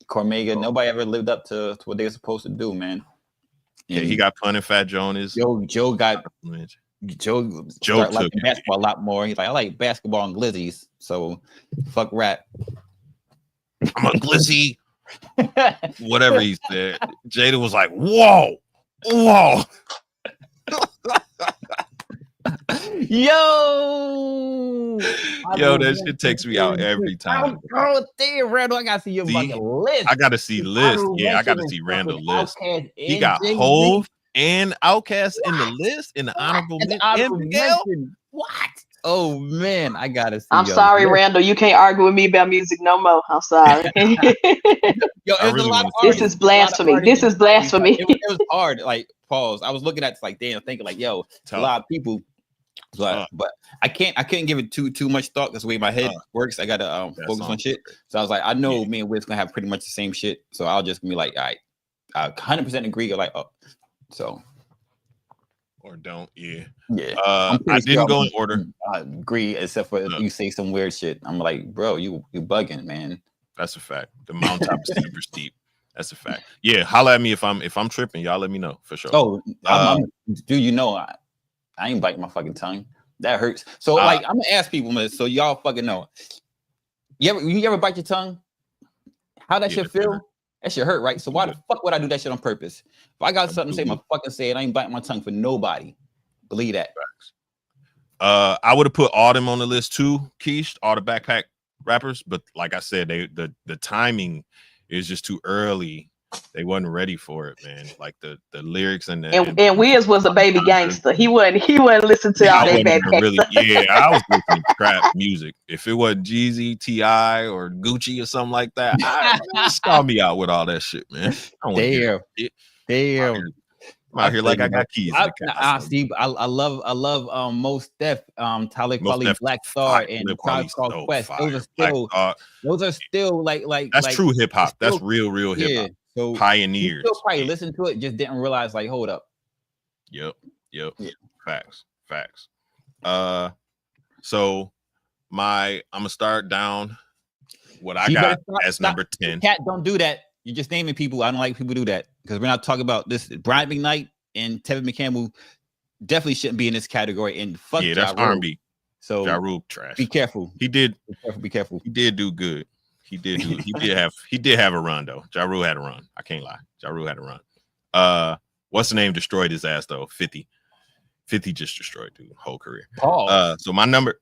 Cormega. Nobody ever lived up to what they were supposed to do, man. Yeah, he got Pun and Fat Jonas. Joe started liking basketball a lot more. He's like, I like basketball and glizzies, so fuck rap. I'm a glizzy. Whatever he said. Jada was like, whoa. Yo, that shit takes me out every time. Oh, damn, Randall, I gotta see your fucking list. I gotta see list. Yeah, I gotta see Randall list. He got Hove and Outkast in the list in the honorable mention. What? Oh man, I gotta see. I'm sorry, Randall. You can't argue with me about music no more. I'm sorry. This is blasphemy. This is blasphemy. It was hard. Like, pause. I was looking at like, damn, thinking like, yo, a lot of people. But I couldn't give it too much thought because the way my head works. I gotta focus on shit. So I was like, I know me and Wiz gonna have pretty much the same shit. So I'll just be like, all right, I 100% agree. Like, so or don't, yeah. I didn't go in order. I agree, except for you say some weird shit. I'm like, bro, you bugging, man. That's a fact. The mountaintop is super steep. That's a fact. Yeah, holla at me if I'm tripping. Y'all let me know for sure. Oh, dude, you know I ain't biting my fucking tongue. That hurts. So like, I'm gonna ask people this, so y'all fucking know. You ever bite your tongue? How that shit feel? That shit hurt, right? So why the fuck would I do that shit on purpose? If I got something to say, my fucking say it. I ain't biting my tongue for nobody. Believe that. I would have put all them on the list too, Keish, all the backpack rappers. But like I said, the timing is just too early. They wasn't ready for it, man. Like the lyrics and Wiz was a baby gangster. He wouldn't listen to all that backpack. Really, yeah, I was listening to crap music. If it wasn't Jeezy, T.I., or Gucci or something like that, just call me out with all that shit, man. Damn. I'm out here like I got keys. I love Mos Def, Talib Kweli, Black Star, and Tribe Called Quest. Those are still like that's true hip hop. That's real hip hop. So pioneers. Still probably listen to it, just didn't realize like, hold up. Yep. Facts. So I'm gonna start down what I got as number 10. Cat, don't do that. You're just naming people. I don't like people do that because we're not talking about this. Brian McKnight and Tevin McCampbell definitely shouldn't be in this category. And fuck, that's R&B. So Ja Rule trash. Be careful. He did. Be careful. He did do good. He did have a run though. Ja Rule had a run. I can't lie. Ja Rule had a run. What's the name destroyed his ass though? 50 just destroyed the whole career. Paul. So my number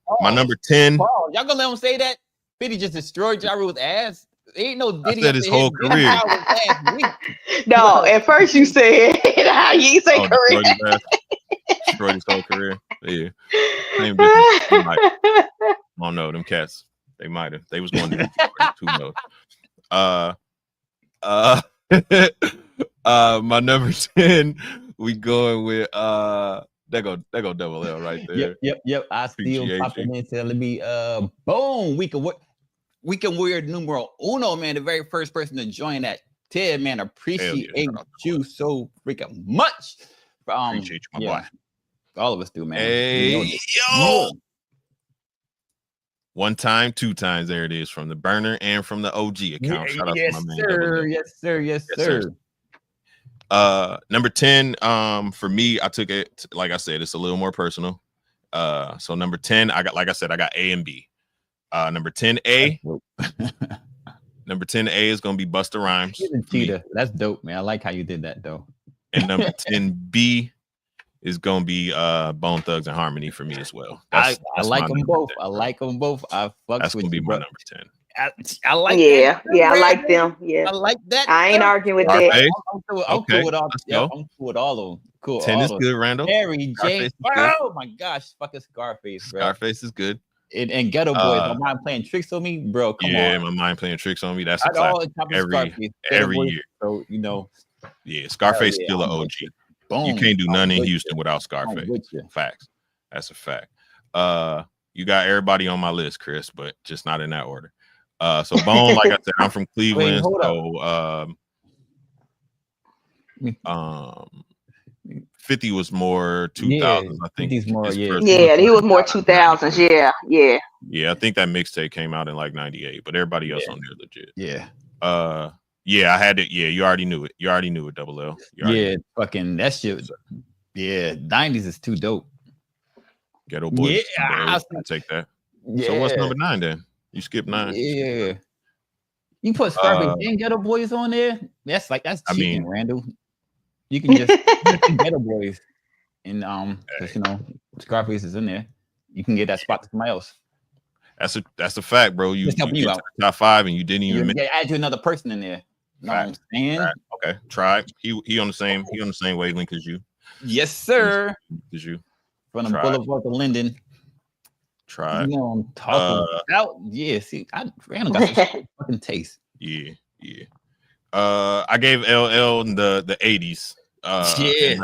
10. Paul, y'all gonna let him say that? 50 just destroyed Ja Rule's ass. Ain't no Diddy. I said his whole career. No, at first you said how you say career. Destroyed his whole career. Yeah. Same difference. I don't know. Them cats. They might have. They was going to who knows. My number 10, we going with there go Double L right there. Yep. I still popping in telling me boom, we can wear numero uno, man. The very first person to join that. Ted, man, appreciate you so freaking much. Appreciate you, my boy. All of us do, man. Hey, yo. One time, two times, there it is, from the burner and from the OG account. Shout out to my man. Yes, sir. Number 10, for me, I took it, like I said, it's a little more personal. So number 10, I got A and B. Number 10A. Number 10A is gonna be Busta Rhymes. Cheetah. That's dope, man. I like how you did that though. And number 10B is gonna be Bone Thugs and Harmony for me as well. I like them both. I like them both. That's gonna be my number 10. I like that. Yeah, I like them. Yeah, I like that. I ain't arguing with that. I'm cool with all. Yeah, I'm cool with all of them. Cool. 10 is good, Randall. Mary J. Oh my gosh, fucking Scarface, bro. Scarface is good. And Ghetto Boys, my mind playing tricks on me, bro. Come on. Yeah, my mind playing tricks on me. That's a classic. Every year. So you know. Yeah, Scarface still an OG. Boom. You can't do none in Houston without Scarface. Facts. That's a fact. You got everybody on my list, Chris, but just not in that order. So Bone, like I said, I'm from Cleveland. So 50 was more 2000s, I think. He's more, he was more 2000s. Yeah. I think that mixtape came out in like 98, but everybody else on there legit. Yeah. Yeah, I had it. Yeah, you already knew it. Double L. Fucking that shit. Yeah, 90s is too dope. Ghetto Boys. Yeah, I'll take that. Yeah. So what's number 9 then? You skip 9. Yeah. You put Scarface and Ghetto Boys on there. That's cheating, Randall. You can just Ghetto Boys, and because you know Scarface is in there. You can get that spot to somebody else. That's a fact, bro. You get to the top 5 and you didn't even add you another person in there. You know what I'm saying? Right. Okay, Tribe. He on the same wavelength as you. Yes, sir. As you. From the Boulevard to Linden. Tribe. You know what I'm talking about. Yeah, see, Randall got some fucking taste. Yeah. I gave LL the 80s. Not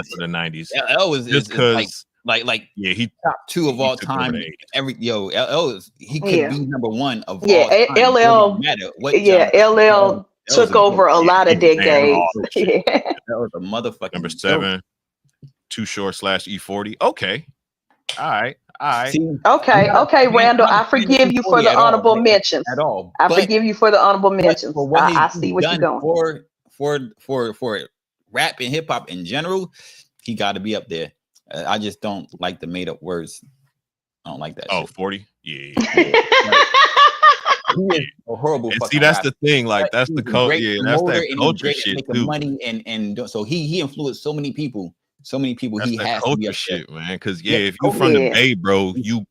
for the 90s. LL was just because like he top 2 of all time. LL he could be number 1 of all time. LL. LL took over a lot of decades. That was a motherfucking number 7. Too Short / E40. Okay. All right. See, okay, Randall. I forgive you for the honorable mentions. I forgive you for the honorable mentions. I see what you're going for rap and hip hop in general. He got to be up there. I just don't like the made up words. I don't like that. Oh, 40. Yeah. He is a horrible. And see, that's the thing. Like that's the culture. Yeah, that's that culture shit too. Money and so he influenced so many people. So many people. That's he has culture to be shit, man. Because if you're from the Bay, bro, you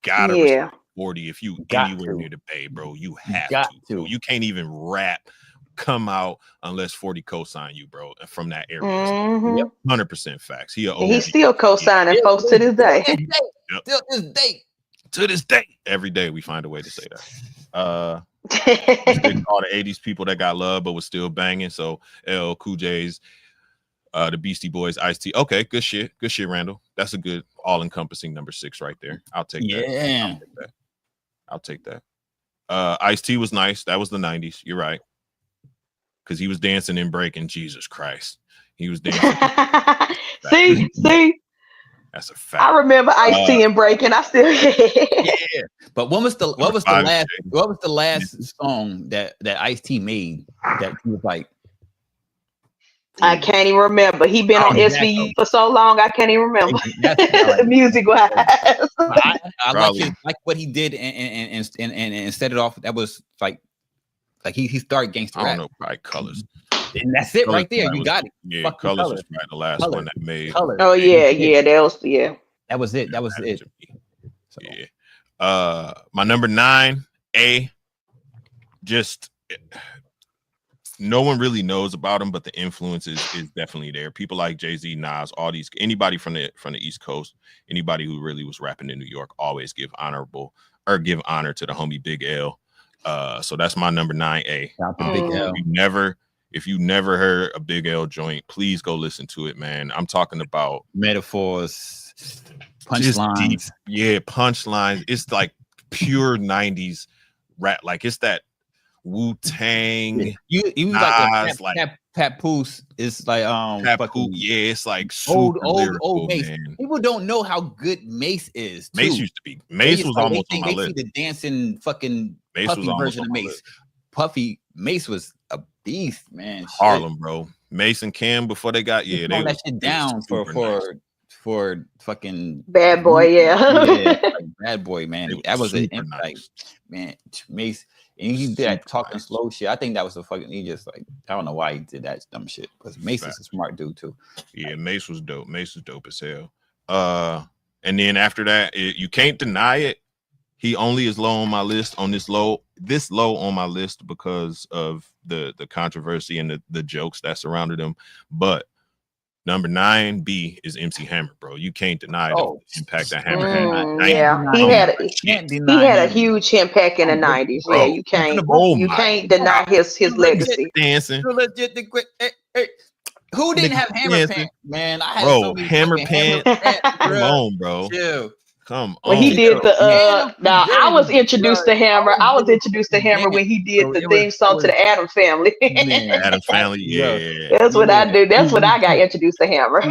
gotta respect 40. If you anywhere near the Bay, bro, you have to. You can't even rap come out unless 40 co-sign you, bro, from that area. 100% facts. He's still co-signing folks to this day. Still to this day. Every day we find a way to say that. All the 80s people that got love but was still banging. So LL Cool J's, the Beastie Boys, Ice-T. Okay, good shit, Randall. That's a good all-encompassing number 6 right there. I'll take that. I'll take that. Ice-T was nice. That was the 90s. You're right. Because he was dancing and breaking. Jesus Christ. He was dancing. See? That's a fact. I remember Ice-T and breaking. I still But what was the last song that Ice-T made that he was like? I can't even remember. He been on SVU for so long. I can't even remember. Music wise. I like what he did and set it off. That was like Like he started gangster I rap. don't know, probably Colors. And that's it Colors right there. You got it. Yeah, Fucking Colors was probably the last one that made. Colors. Oh yeah, that was That was it. That was it. So. Yeah. My number 9, A. Just no one really knows about him, but the influence is definitely there. People like Jay-Z, Nas, all these, anybody from the East Coast, anybody who really was rapping in New York, always give honor to the homie Big L. So that's my number 9A. Big L. If you never heard a Big L joint, please go listen to it, man. I'm talking about metaphors, punchlines. Yeah, punchlines. It's like pure 90s rap. Like it's that Wu-Tang. You like Papoose is like Papoose, yeah, it's like super old Mace. Man. People don't know how good Mace is. Too. Mace was almost on my list. See the dancing fucking Mace Puffy version of Mace. Mace was a beast, man. Harlem, bro. Mace and Cam before they got they that shit down for fucking Bad Boy, like Bad Boy, man. That was an nice. Man, Mace. And he did that talking slow shit. I think that was the fucking. He just like I don't know why he did that dumb shit. Because Mace is a smart dude too. Yeah, Mace was dope. Mace was dope as hell. And then after that, you can't deny it. He only is low on my list this low on my list because of the controversy and the jokes that surrounded him. But number 9B is MC Hammer, bro. You can't deny the impact that Hammer had. He had a huge impact in the 90s. Yeah, you can't deny his legacy. Dancing. Who didn't have Hammer Pants, man? I had Hammer Pants. Come on, bro. Chill. Come on. When he did now I was introduced to Hammer. I was introduced to Hammer when he did the theme song to the Addams Family. Addams Family, yeah. That's what I do. That's what I got introduced to Hammer.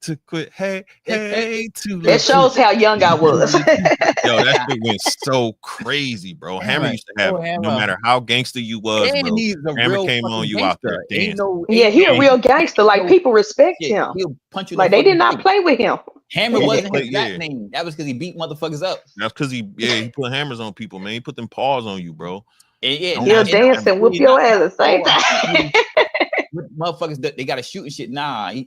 To quit. Hey, that shows how young I was. Yo, that shit went so crazy, bro. Hammer used to have, no matter how gangster you was, bro, Hammer came on you out there dancing. He a real gangster. Like people respect him. He'll punch you like they did not play with him. Hammer wasn't his exact name. That was because he beat motherfuckers up. That's because he put hammers on people, man. He put them paws on you, bro. He'll dance and whoop your ass at the same time. Motherfuckers, they got to shoot and shit. Nah, he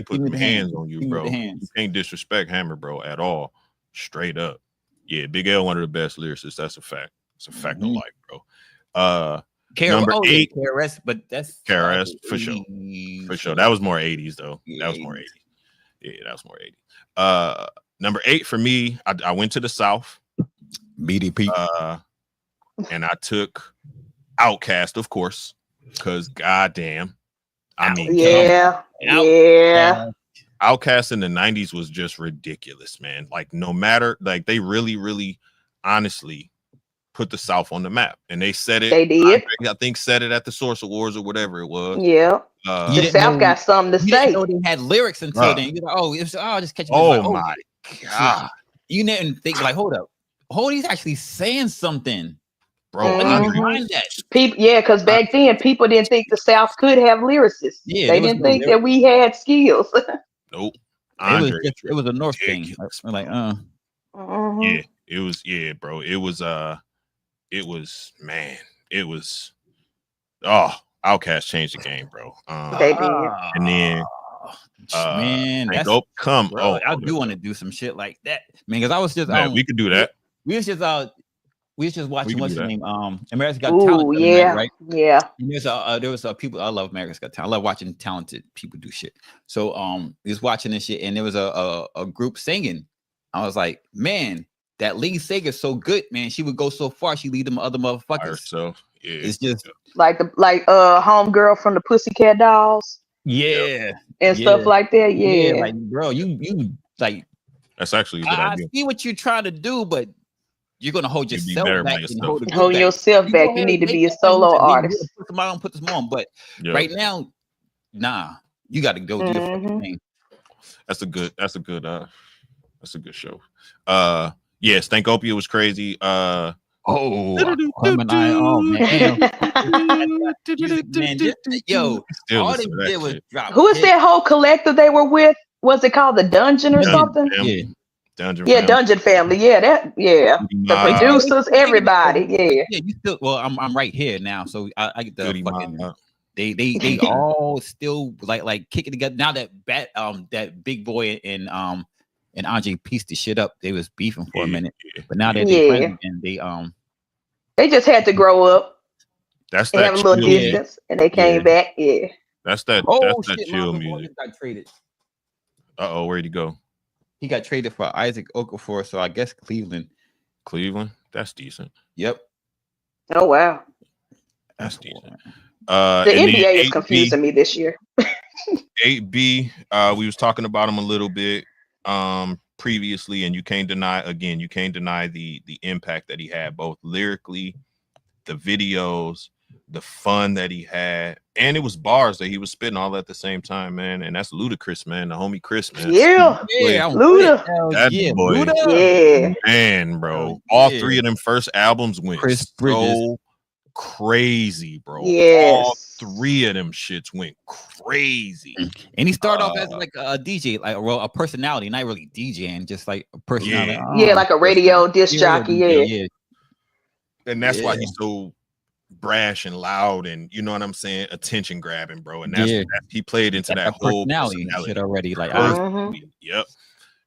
put them hands on you, bro. You can't disrespect Hammer, bro, at all. Straight up. Yeah, Big L, one of the best lyricists. That's a fact. It's a fact of life, bro. Number 8, KRS, but that's KRS for sure. For sure. That was more 80s though. That was more 80s. Yeah, that was more 80s. Number 8 for me, I went to the South. BDP. And I took Outkast, of course, because goddamn. I mean, Outkast in the 90s was just ridiculous, man. Like, no matter, like, they really, really honestly put the South on the map, and they said it. They did. I think said it at the Source Awards or whatever it was. Yeah. The South got something to say. Know they had lyrics until then. You're like, just catch me. Oh my god! You didn't think like, hold up, he's actually saying something, bro. People, because back then people didn't think the South could have lyricists. Yeah, they didn't think that we had skills. Nope. It was a North thing. We're like, yeah, it was, bro. It was, man. It was. Outkast changed the game, bro. They did. And then, man, I do want to do some shit like that, man. Because I was just, we could do that. We was just watching what's the name, America's Got Talent. Right? Yeah. And there was people. I love America's Got Talent. I love watching talented people do shit. So we was watching this shit, and there was a group singing. I was like, man, that lead singer is so good, man. She would go so far. She lead them other motherfuckers. So yeah, it's just like homegirl from the Pussycat Dolls. Yeah. And stuff like that. Yeah. Like, bro, you like. That's actually a good idea. I see what you're trying to do, but you're gonna hold yourself back. Hold yourself back. You need to be a solo artist. Put this on, but right now, nah. You got to go do your fucking thing. That's a good show. Stankopia was crazy. Man, yo, all they did was drop. Who is that whole collective they were with? Was it called the Dungeon or something? Yeah. Dungeon Family. Yeah, the producers, everybody. Yeah, you still. Well, I'm right here now, so I get the Goody fucking. Mob. They all still like kicking together now that that Big Boy and Andre pieced the shit up. They was beefing for a minute, but now that they friends again, they just had to grow up. That's they have a little distance, and they came back. Yeah, that's that. Oh that's shit, that chill Marvin music. got traded. Where'd he go? He got traded for Isaac Okafor, so I guess Cleveland. Cleveland, that's decent. Yep. Oh wow, that's decent. The NBA is confusing me this year. 8B, we was talking about him a little bit previously, and you can't deny the impact that he had, both lyrically, the videos, the fun that he had, and it was bars that he was spitting all at the same time, man. And that's Ludacris, man, the homie Chris, man. Yeah, Luda. That boy, yeah, man, bro. All three of them first albums went so crazy, bro. Yes. All three of them shits went crazy. And he started off as like a DJ, like a personality, not really DJing, just like a personality. Yeah, like a radio disc jockey. Yeah. And that's why he's so brash and loud, and you know what I'm saying, attention grabbing, bro. And that's he played into that whole personality shit already. Like, yep.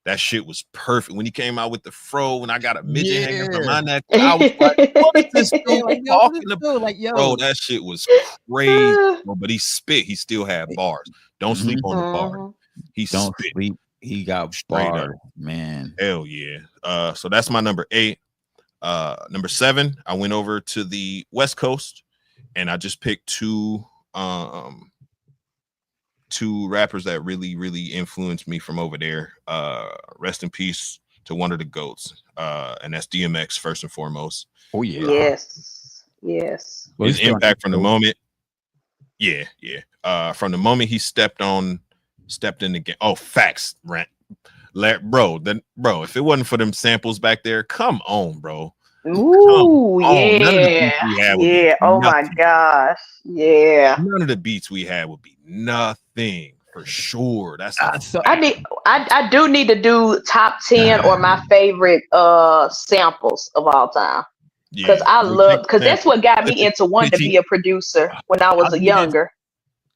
That shit was perfect. When he came out with the fro, when I got a midget hanging from my neck, I was like, what is this dude talking about? Like, yo. Bro, that shit was crazy. Bro, but he spit. He still had bars. Don't sleep on the bar. He don't spit. sleep. He got bars, man. Hell yeah. So that's my number 8. Number 7, I went over to the West Coast, and I just picked two rappers that really influenced me from over there. Rest in peace to one of the GOATs, and that's DMX first and foremost. Oh yeah. Yes. His impact from the moment. From the moment he stepped in the game. Oh, facts, Rant. Bro, if it wasn't for them samples back there, come on, bro. Ooh, yeah. Oh my gosh, yeah. None of the beats we had would be nothing for sure. That's I do need to do top 10 or my favorite samples of all time, because that's what got me into wanting to be a producer when I was younger.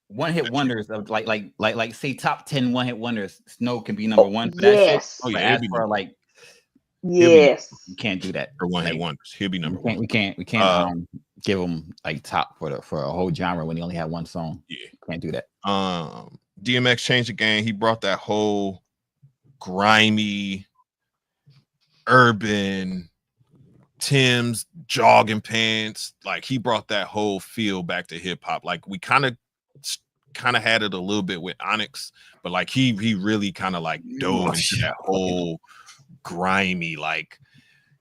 One-hit wonders of like say top 10 one-hit wonders. Snow can be number one for yes. that shit. As for like, yes, you can't do that for one-hit wonders. He'll be number one. We can't give him like top for a whole genre when he only had one song. Yeah, can't do that. DMX changed the game. He brought that whole grimy, urban Tim's jogging pants. Like, he brought that whole feel back to hip hop. Like, we kind of had it a little bit with Onyx, but like he really kind of like dove into that whole grimy, like,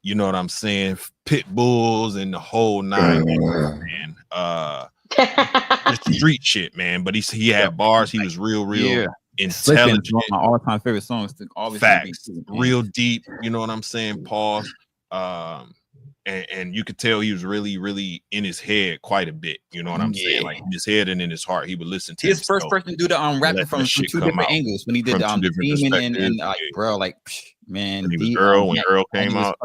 you know what I'm saying, pit bulls and the whole nine, man. The street shit, man. But he had bars. He was real intelligent. One of my all-time favorite songs. Facts, real deep. You know what I'm saying? Pause. And you could tell he was really in his head quite a bit. You know what I'm saying? Like, in his head and in his heart, he would listen to his first person to do the rapping from two different angles when he did Demon and like, bro, like, man, when Earl came out,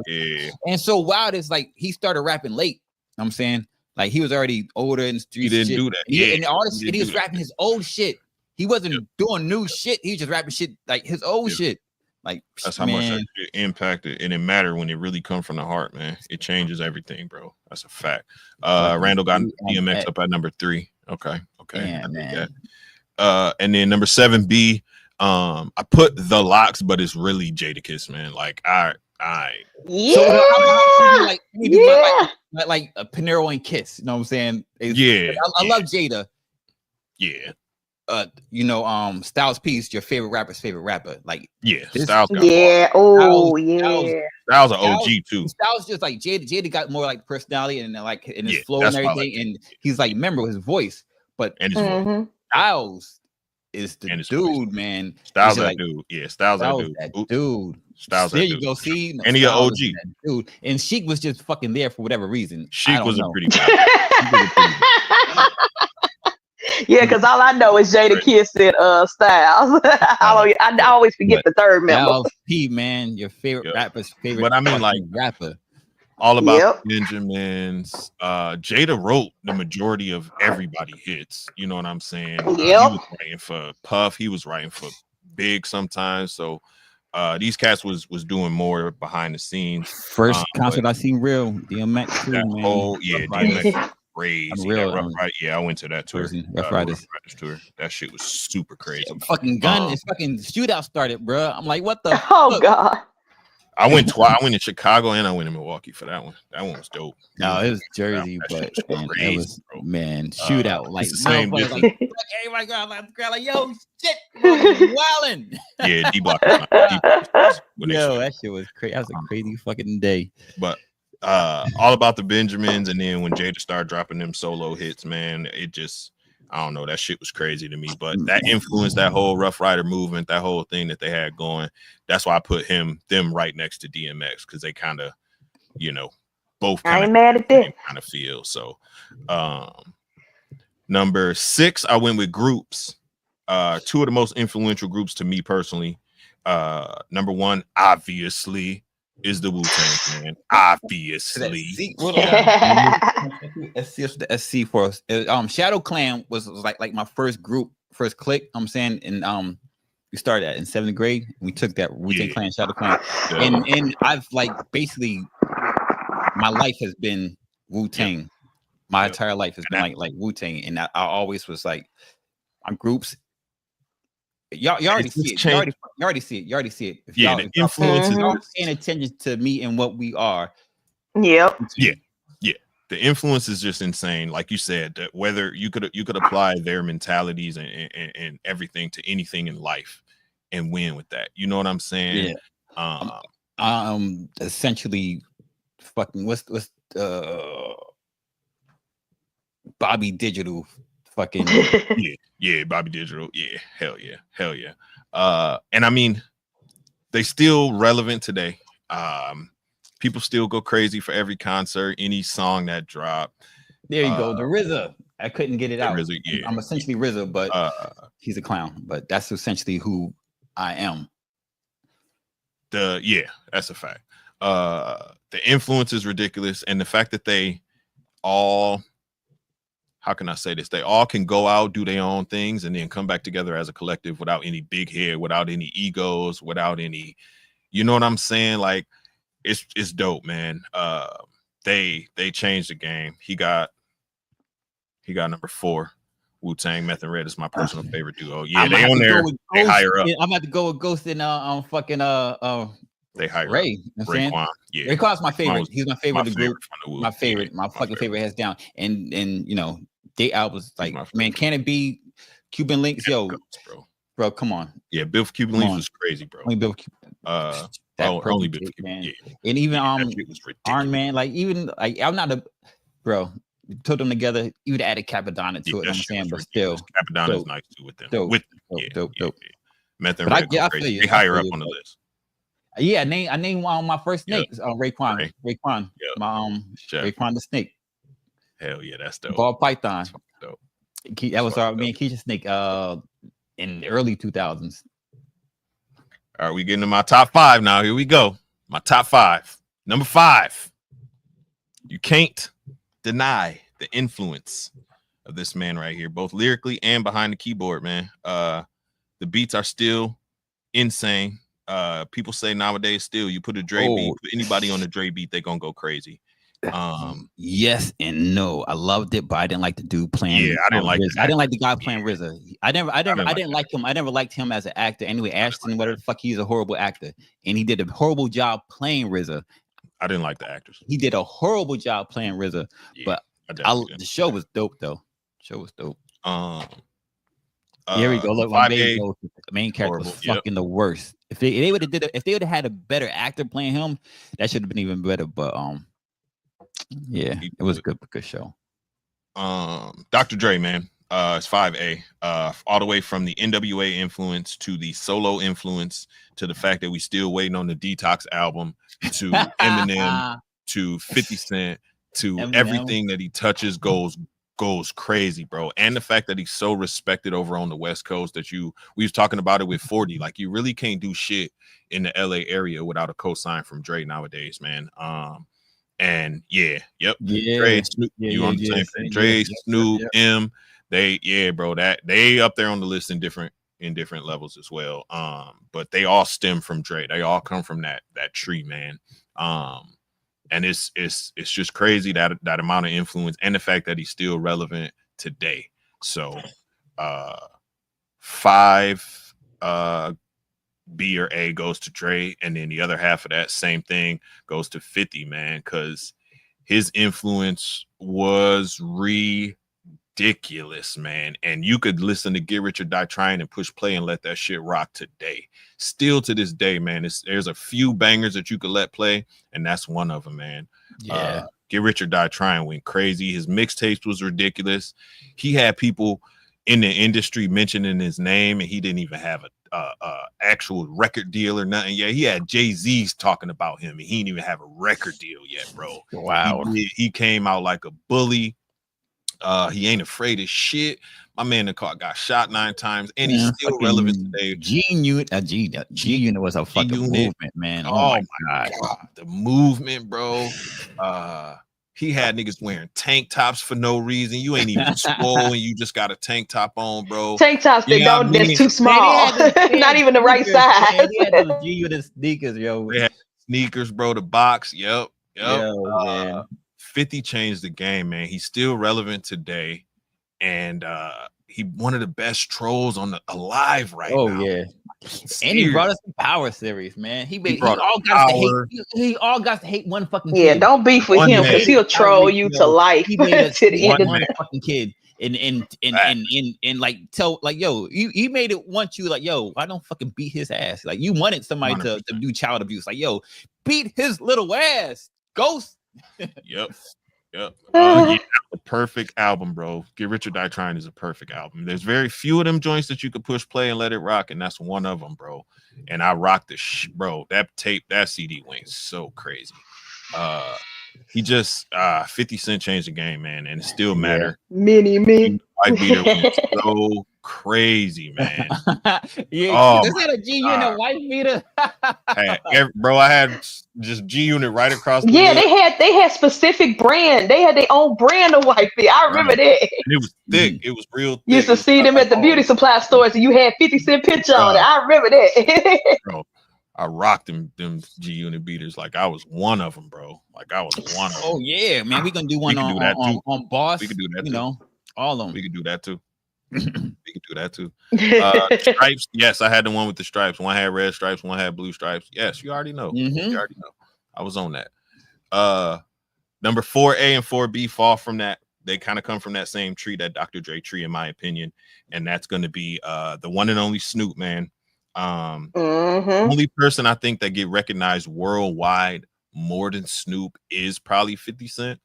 And so wild is like he started rapping late. You know what I'm saying, like, he was already older and he didn't do that. And all this shit, he was rapping his old shit. He wasn't doing new shit. He was just rapping shit like his old shit. Like, that's how much that shit impacted, and it mattered when it really comes from the heart, man. It changes everything, bro. That's a fact. Randall got DMX up at number 3. Okay. Yeah, man. And then number 7B, I put The Lox, but it's really Jadakiss, man. Like, like a Pinero and Kiss. You know what I'm saying? I love Jada. Yeah. Styles P, your favorite rapper's favorite rapper. Like, Styles. Styles an OG too. Styles just like Jada got more like personality and like in his flow and everything. And he's like, remember his voice, but Styles is the dude, man. Styles that dude. Yeah, Styles that dude. Styles there you go. See, and he an OG dude. And Sheik was just fucking there for whatever reason. Sheik was a pretty bad. Yeah, because all I know is Jada Kiss and Styles. I always forget the third member. P, man, your favorite rapper's favorite. But I mean, like rapper. All About the Benjamins. Jada wrote the majority of everybody hits. You know what I'm saying? He was writing for Puff. He was writing for Big sometimes. So these cats was doing more behind the scenes. First concert I seen real DMX too, man. DMX crazy. Real, I went to that tour. Rough Riders tour. That shit was super crazy. Fucking gun, it's fucking shootout started, bro. I'm like, what the? Oh God. I went twice. I went in Chicago and I went in Milwaukee for that one. That one was dope. No, it was Jersey, but man, crazy, it was shootout. Like the same. Like, everybody got like, yo, shit, wildin'. Yeah, D-Block. Yo, that shit was crazy. That was a crazy fucking day. But All About the Benjamins, and then when Jada started dropping them solo hits, man, it just, I don't know, that shit was crazy to me. But that influenced that whole Rough Rider movement, that whole thing that they had going. That's why I put them right next to DMX, because they kind of, you know, both I ain't mad at that kind of feel. So number 6, I went with groups. 2 of the most influential groups to me personally. Number 1, obviously, is the Wu-Tang, man. Obviously. SC for us. Shadow Clan was like my first group, first clique. I'm saying, and we started that in 7th grade. We took that Wu-Tang Clan, Shadow Clan, and I've like basically my life has been Wu-Tang. My entire life has been like Wu-Tang, and I always was like on groups. Y'all already see it. You already see it. If the influences y'all paying attention to me and what we are. Yep. Yeah. The influence is just insane. Like you said, that whether you could apply their mentalities and everything to anything in life and win with that. You know what I'm saying? Yeah. Essentially, fucking what's Bobby Digital. Fucking Bobby Digital, hell yeah. And I mean, they still relevant today. People still go crazy for every concert, any song that drop. There you go, the RZA. I couldn't get it out. RZA, I'm essentially RZA, but he's a clown. But that's essentially who I am. That's a fact. The influence is ridiculous, and the fact that they all, how can I say this? They all can go out, do their own things, and then come back together as a collective without any big head, without any egos, without any, you know what I'm saying? Like, it's dope, man. They changed the game. He got number 4. Wu-Tang, Meth and Red is my personal favorite duo. Yeah, they on there. They higher up. I'm about to go with Ghost and fucking they hire Ray. You know Raekwon. Yeah, Raekwon's my favorite. He's my favorite of the group. My favorite. My fucking favorite hands down. And you know, they albums like, man, can it be Cuban Links? Yo, bro, come on. Yeah, Bill for Cuban Links was crazy, bro. Only Bill only Bill, man. Yeah. And even Iron Man, like even like I'm not a bro. Put them together, even added Capadonna to it. I'm saying, but still, Capadonna's nice too with them. Dope. Meth and Red, crazy. They higher up on the list. Yeah, I named one of my first snakes, Raekwon. Raekwon, Raekwon the Snake. Hell yeah, that's dope. Ball Python. Dope. That was our man Keisha Snake in the early 2000s. All right, we getting to my top 5 now. Here we go. My top 5. Number 5. You can't deny the influence of this man right here, both lyrically and behind the keyboard, man. The beats are still insane. People say nowadays still, you put a Dre beat, put anybody on a Dre beat, they're gonna go crazy. Yes and no. I loved it, but I didn't like the dude playing. Yeah, I didn't like RZA. I didn't like the guy playing RZA. I didn't like him. I never liked him as an actor. Anyway, Ashton, whatever the fuck, he's a horrible actor, and he did a horrible job playing RZA. I didn't like the actors. He did a horrible job playing RZA, but the show was dope though. Show was dope. Here we go. Look, my main character was fucking the worst. If they would have had a better actor playing him, that should have been even better. But yeah, it was a good show. Dr. Dre, man, it's 5A. All the way from the NWA influence to the solo influence to the fact that we still waiting on the Detox album to Eminem to 50 Cent to everything that he touches goes goes crazy, bro. And the fact that he's so respected over on the West Coast that we was talking about it with 40. Like, you really can't do shit in the LA area without a cosign from Dre nowadays, man. And Dre, Snoop, you on the same thing. Dre, Snoop, M, bro, that they up there on the list in different levels as well. But they all stem from Dre. They all come from that tree, man. And it's just crazy that amount of influence and the fact that he's still relevant today. So 5 B or A goes to Dre, and then the other half of that same thing goes to 50, man, because his influence was ridiculous, man. And you could listen to Get Rich or Die Trying and push play and let that shit rock today. Still to this day, man, there's a few bangers that you could let play, and that's one of them, man. Get Rich or Die Trying went crazy. His mixtapes was ridiculous. He had people in the industry mentioning his name, and he didn't even have a actual record deal or nothing. Yeah, he had Jay-Z's talking about him, and he didn't even have a record deal yet, bro. Wow. He came out like a bully. He ain't afraid of shit. My man in the car got shot 9 times, and he's still relevant today. G-Unit was a fucking movement, man. Oh my god, the movement, bro. He had niggas wearing tank tops for no reason. You ain't even swole, and you just got a tank top on, bro. Tank tops that's too small. Not even the right size. Man, he had those G-Unit sneakers, yo. They had sneakers, bro. The box, yep. Man. 50 changed the game, man. He's still relevant today, and he one of the best trolls on the alive right now. Oh yeah, and he brought us the Power series, man. He all got to hate one fucking kid. Yeah, don't beef with him because he'll troll you to life. He made us to the end of one fucking kid. And like tell like yo, he made it want you like yo, I don't fucking beat his ass. Like you wanted somebody to do child abuse. Like yo, beat his little ass, Ghost. Yep. The perfect album, bro. Get Rich or Die Trying is a perfect album. There's very few of them joints that you could push play and let it rock, and that's one of them, bro. And I rocked the bro. That CD went so crazy. He just 50 Cent changed the game, man, and it still matter. Mini me. White beater went so crazy, man. Is that a G-Unit white beater? Bro, I had just G-Unit right across the lip. They had specific brand. They had their own brand of white beater. I remember that. And it was thick. It was real thick. You used to see them at the beauty supply stores, and you had 50 Cent picture on it. I remember that. Bro, I rocked them G-Unit beaters like I was one of them, bro. Like I was one of them. Oh yeah, man. We gonna do one on Boss. We could do that too. You know, all of them. We could do that too. Stripes. Yes, I had the one with the stripes. One had red stripes, one had blue stripes. Yes, you already know. You already know. I was on that. Number 4A and 4B fall from that. They kind of come from that same tree, that Dr. Dre tree, in my opinion. And that's going to be the one and only Snoop, man. Only person I think that get recognized worldwide more than Snoop is probably 50 Cent.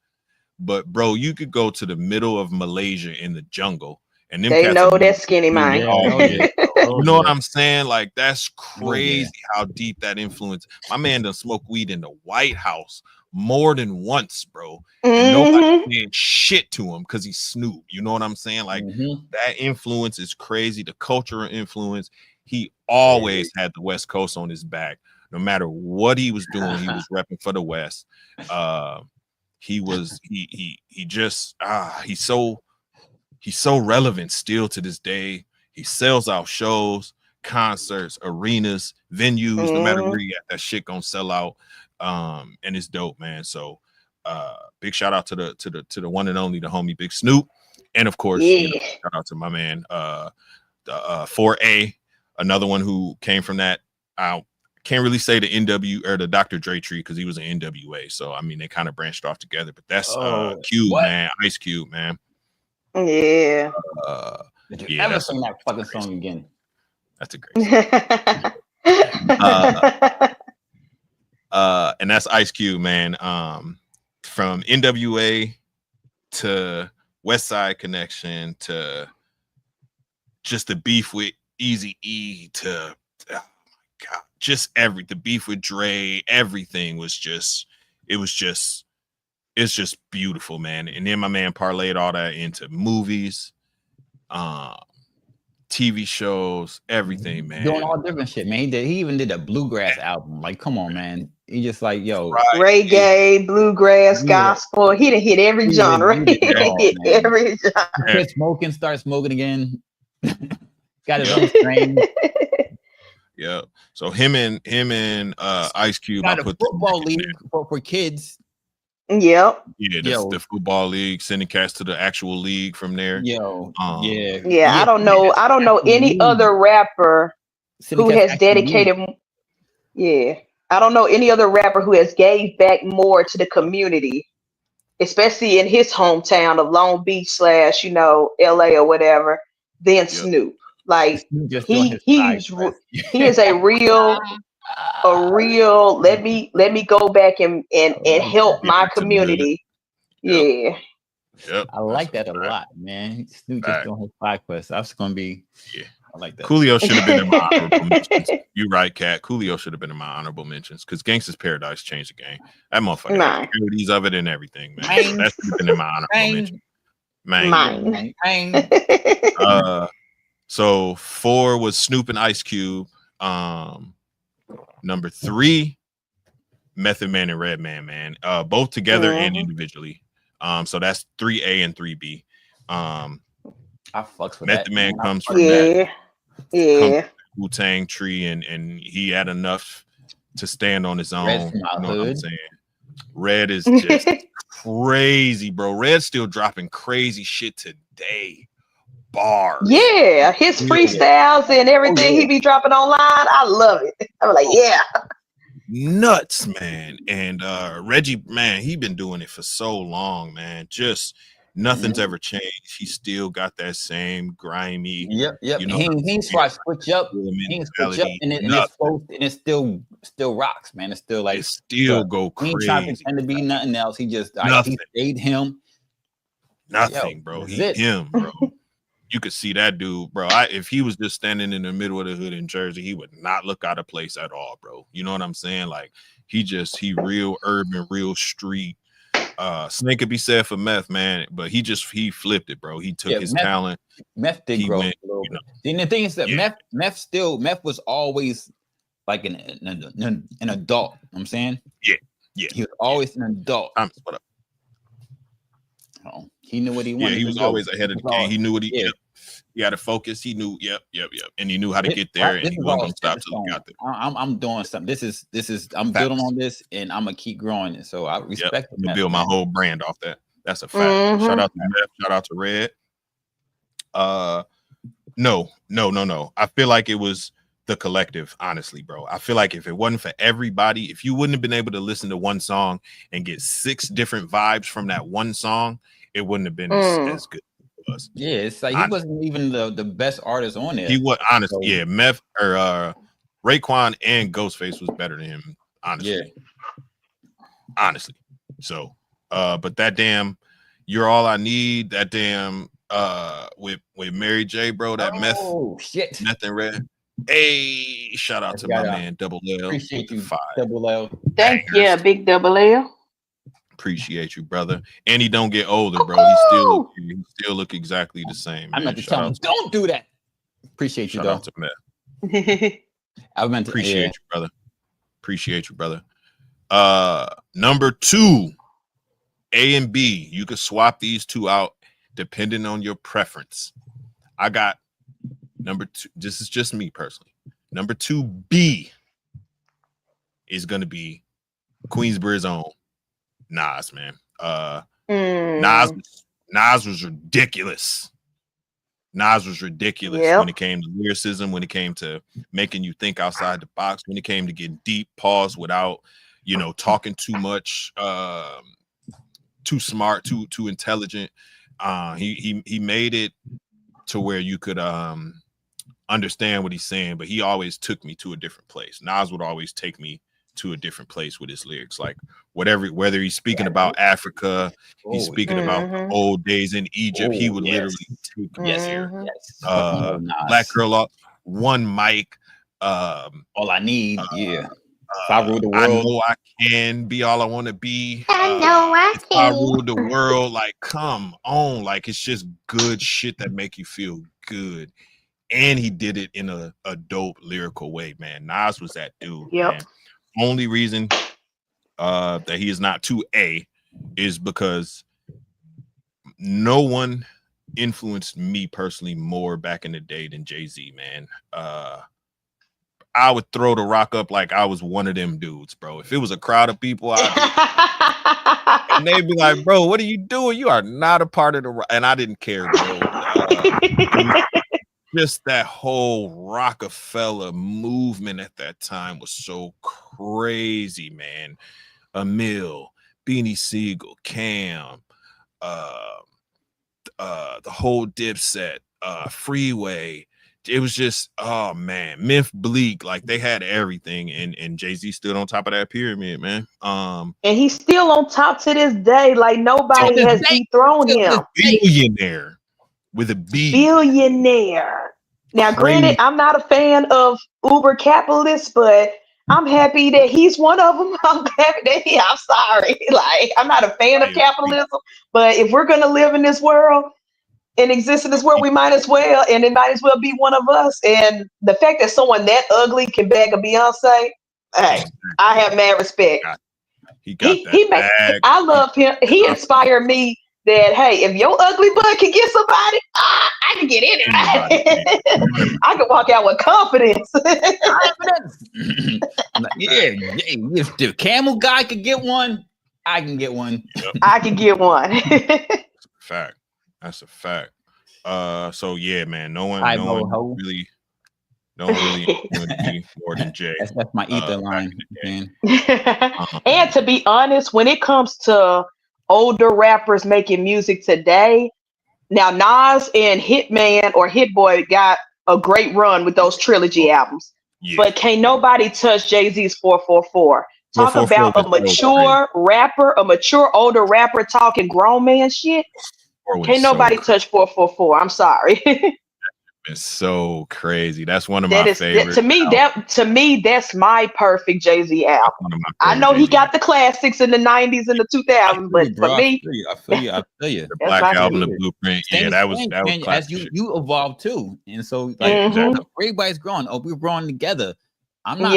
But bro, you could go to the middle of Malaysia in the jungle, and they know that skinny mind. You know what I'm saying? Like that's crazy how deep that influence. My man done smoked weed in the White House more than once, bro. And nobody did shit to him because he's Snoop. You know what I'm saying? Like that influence is crazy. The cultural influence. He always had the West Coast on his back. No matter what he was doing, he was repping for the West. He's so relevant still to this day. He sells out shows, concerts, arenas, venues. No matter where you at, that shit gonna sell out. And it's dope, man. So big shout out to the one and only, the homie Big Snoop, and of course shout out to my man 4A, another one who came from that. I can't really say the NW or the Dr. Dre tree because he was an NWA. So I mean they kind of branched off together, but that's Cube, man, Ice Cube, man. Yeah. Did you ever sing that fucking song again? That's a great song. And that's Ice Cube, man. From NWA to West Side Connection to just the beef with Eazy-E to oh my god, just the beef with Dre, everything was just it's just beautiful, man. And then my man parlayed all that into movies, TV shows, everything, man. Doing all different shit, man. He even did a bluegrass album. Like, come on, man. He just like, yo, reggae, bluegrass, gospel. He done hit every genre. He hit every genre. Quit smoking, start smoking again. Got his own strain. Yeah. So him and Ice Cube. Got a football league for kids. Yep. Yeah, the football league, sending cats to the actual league from there. Yeah. I don't know any other rapper who has dedicated. Yeah. I don't know any other rapper who has gave back more to the community, especially in his hometown of Long Beach / LA or whatever, than Snoop. Like he is a real let me go back and help my community. Yeah. Yep. I like that a lot, man. Snoop just doing his side quest. That's gonna be I like that. Coolio should have been in my honorable mentions. You're right, Kat. Coolio should have been in my honorable mentions because Gangsta's Paradise changed the game. That motherfucker had parodies of it and everything, man. So that should have been in my honorable mention. Mine. So 4 was Snoop and Ice Cube. Number 3, Method Man and Redman, man. Both together and individually. So that's 3A and 3B. I fucks with Method that. Man comes from that Wu-Tang tree, and he had enough to stand on his own. You know what I'm saying? Red is just crazy, bro. Red's still dropping crazy shit today. Bars. Yeah, his freestyles and everything he be dropping online. I love it. I'm like, nuts, man. And Reggie, man, he been doing it for so long, man. Just nothing's ever changed. He still got that same grimy. Yep. You know, he ain't switch up. He ain't switch up, and it still rocks, man. It's still like it still go crazy. He ain't trying to pretend to be nothing else. He just he stayed him. Nothing, bro. Him, bro. You could see that dude, bro. If he was just standing in the middle of the hood in Jersey, he would not look out of place at all, bro. You know what I'm saying? Like he real urban, real street. Snake could be said for Meth, man, but he flipped it, bro. He took his talent. Meth did grow a little bit. And the thing is that Meth was always like an adult. You know what I'm saying? Yeah. He was always an adult. What up? Oh, he knew what he wanted. Yeah, he was always ahead of the game. He knew what he had to focus. He knew, and he knew how to get there, and he wasn't gonna stop till he got there. I'm doing something. This is I'm building on this, and I'm gonna keep growing it. So I respect to build my whole brand off that. That's a fact. Shout out to Meth. Shout out to Red. No. I feel like it was the collective, honestly, bro. I feel like if it wasn't for everybody, if you wouldn't have been able to listen to one song and get 6 different vibes from that one song, it wouldn't have been as good as it was. Yeah, it's like he wasn't even the best artist on there. He was honestly, Meth or Raekwon and Ghostface was better than him, honestly. Honestly. So but that damn You're All I Need, that damn with Mary J, bro, that Meth and Red. Hey, shout out to my man Double L. Appreciate you, Double L. Thank you, Big Double L. Appreciate you, brother. And he don't get older, bro. He still look exactly the same. I'm not just telling him, don't do that. Appreciate you, shout though. Out to Meth. I meant to appreciate you, brother. Appreciate you, brother. Number 2, A and B. You could swap these 2 out depending on your preference. I got number 2. This is just me personally. Number 2B is gonna be Queensbridge's own Nas, man. Nas was ridiculous. Nas was ridiculous when it came to lyricism, when it came to making you think outside the box, when it came to getting deep pause without, talking too much, too smart, too intelligent. He made it to where you could understand what he's saying, but he always took me to a different place. Nas would always take me to a different place with his lyrics, like whether he's speaking about Africa, he's speaking about the old days in Egypt, he would literally take me here. Black Girl Off, One Mic, All I Need, If I rule the world, I know I can be all I want to be. I know I If I can. rule the world, like, come on, like, it's just good shit that make you feel good. And he did it in a dope lyrical way, man. Nas was that dude, Yep. man. Only reason that he is not 2A is because no one influenced me personally more back in the day than Jay-Z, man. I would throw the rock up like I was one of them dudes, bro. If it was a crowd of people, and they'd be like, bro, what are you doing? You are not a part of the rock. And I didn't care, bro. Just that whole Rockefeller movement at that time was so crazy, man. Emil, Beanie Siegel, Cam, the whole Dipset, Freeway. It was just, oh man, Myth, Bleak, like they had everything, and Jay-Z stood on top of that pyramid, man. And he's still on top to this day. Like nobody has dethroned him. Billionaire with a B. Billionaire. Now, Crazy. granted, I'm not a fan of uber capitalists, but I'm happy that he's one of them. I'm happy that I'm sorry. Like, I'm not a fan of capitalism, but if we're gonna live in this world and exist in this world, we might as well, and it might as well be one of us. And the fact that someone that ugly can bag a Beyonce, hey, I have mad respect. He got that bag. I love him. He inspired me that, hey, if your ugly butt can get somebody, I can get anybody. I can walk out with confidence. Yeah, if the camel guy could get one, I can get one. Yep. I can get one. Fact. That's a fact. So yeah, man. No one really influenced me more than Jay. That's my ether line, man. And to be honest, when it comes to older rappers making music today, now Nas and Hitman or Hit Boy got a great run with those trilogy albums. Yeah. But can't nobody touch Jay-Z's 444. Talk about a mature rapper, a mature older rapper talking grown man shit. Can't nobody touch 444. I'm sorry. It's so crazy. That's one of my favorites. To me, that's my perfect Jay-Z album. I know he got the classics in the 90s and the 2000s, but for me, I feel you. The Black Album, the Blueprint. Yeah, that was classic. As you evolve too, and so like everybody's growing. Oh, we're growing together. I'm not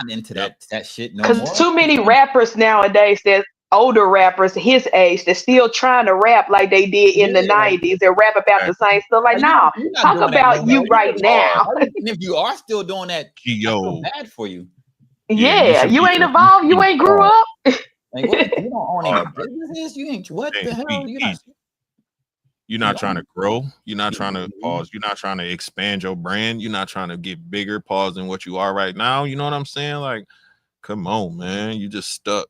into that shit no more. Because too many rappers nowadays that older rappers his age, they're still trying to rap like they did in the 90s. They rap about the same stuff. Like, no, talk about you right now. And if you are still doing that, I feel bad for you. Yeah, you ain't evolved. You ain't grew up. Like, what? You don't own any businesses. You ain't what the hell? You're not trying to grow. You're not trying to pause. You're not trying to expand your brand. You're not trying to get bigger, pause than what you are right now. You know what I'm saying? Like, come on, man. You just stuck.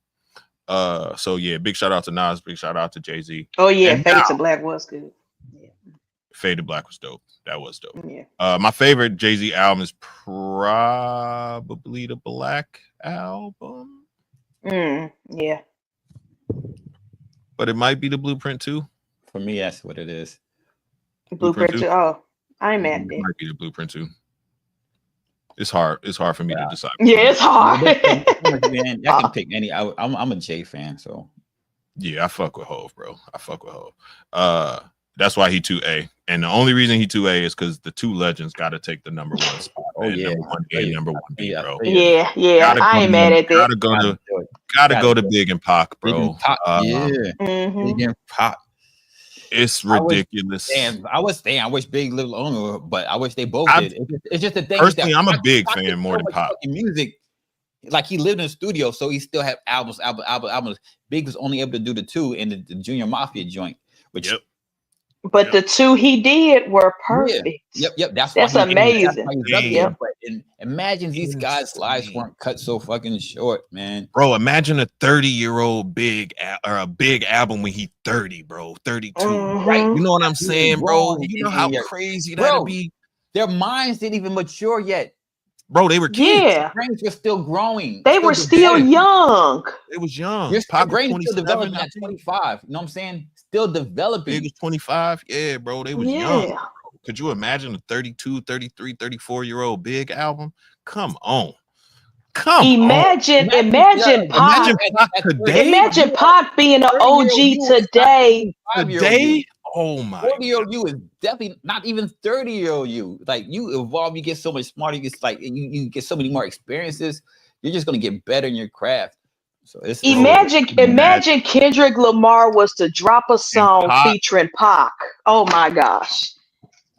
So yeah, big shout out to Nas, big shout out to Jay-Z. Oh yeah, Fade to Black was good. Yeah. Fade to Black was dope. That was dope. Yeah. My favorite Jay-Z album is probably the Black Album. Yeah. But it might be the Blueprint too. For me, that's what it is. Blueprint 2. Oh, I'm mad at it. Might be the Blueprint 2. It's hard. It's hard for me to decide. Yeah, it's hard. Man, I can pick any. I'm a Jay fan, so yeah, I fuck with Hov, bro. I fuck with Hov. That's why he 2A, and the only reason he 2A is because the two legends got to take the number 1 spot. Oh yeah, number 1A, number 1B, bro. Yeah. I ain't mad at that. Gotta go to Big and Pac, bro. Big and Pac, Big and Pac. It's ridiculous. I wish Big lived longer, but I wish they both did. It's just the thing. Personally, I'm a big fan more than Pac. Music, like he lived in the studio, so he still had albums. Big was only able to do the 2 in the Junior Mafia joint, which. But the 2 he did were perfect. Yep. That's amazing. But imagine these guys' lives weren't cut so fucking short, man. Bro, imagine a 30-year-old Big album when he 30, bro, 32. Right? You know what I'm saying, bro? You know how crazy that'd be. Their minds didn't even mature yet. Bro, they were kids. Yeah. Brains were still growing. They were still young. They was young. Your brain still developing at 25. You know what I'm saying? Still developing. Big was 25. Yeah, bro. They was young. Bro. Could you imagine a 32, 33, 34-year-old Big album? Come on. Imagine Pac. Imagine Pac being an OG today. Today, oh my! 40-year-old you is definitely not even 30-year-old you. Like you evolve, you get so much smarter. You get like you get so many more experiences. You're just gonna get better in your craft. So it's imagine Kendrick Lamar was to drop a song featuring Pac. Oh my gosh.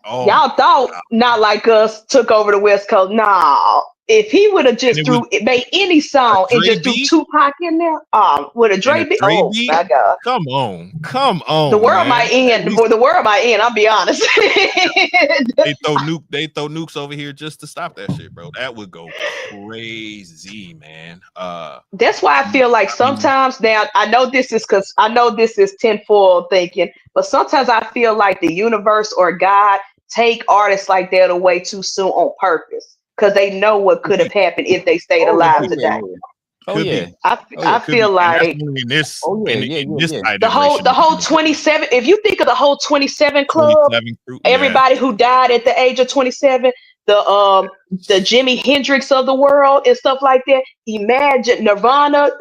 Oh, y'all thought Not Like Us took over the West Coast. Nah. If he would have just made any song and just do Tupac in there, with a Dre beat, my God. Come on. The world might end. The world might end, I'll be honest. They throw nukes over here just to stop that shit, bro. That would go crazy, man. That's why I feel like sometimes now, I know this is tinfoil thinking, but sometimes I feel like the universe or God take artists like that away too soon on purpose. Because they know what could have happened if they stayed alive today. I feel like the whole 27. If you think of the whole 27 club, everybody who died at the age of 27, the Jimi Hendrix of the world and stuff like that. Imagine Nirvana,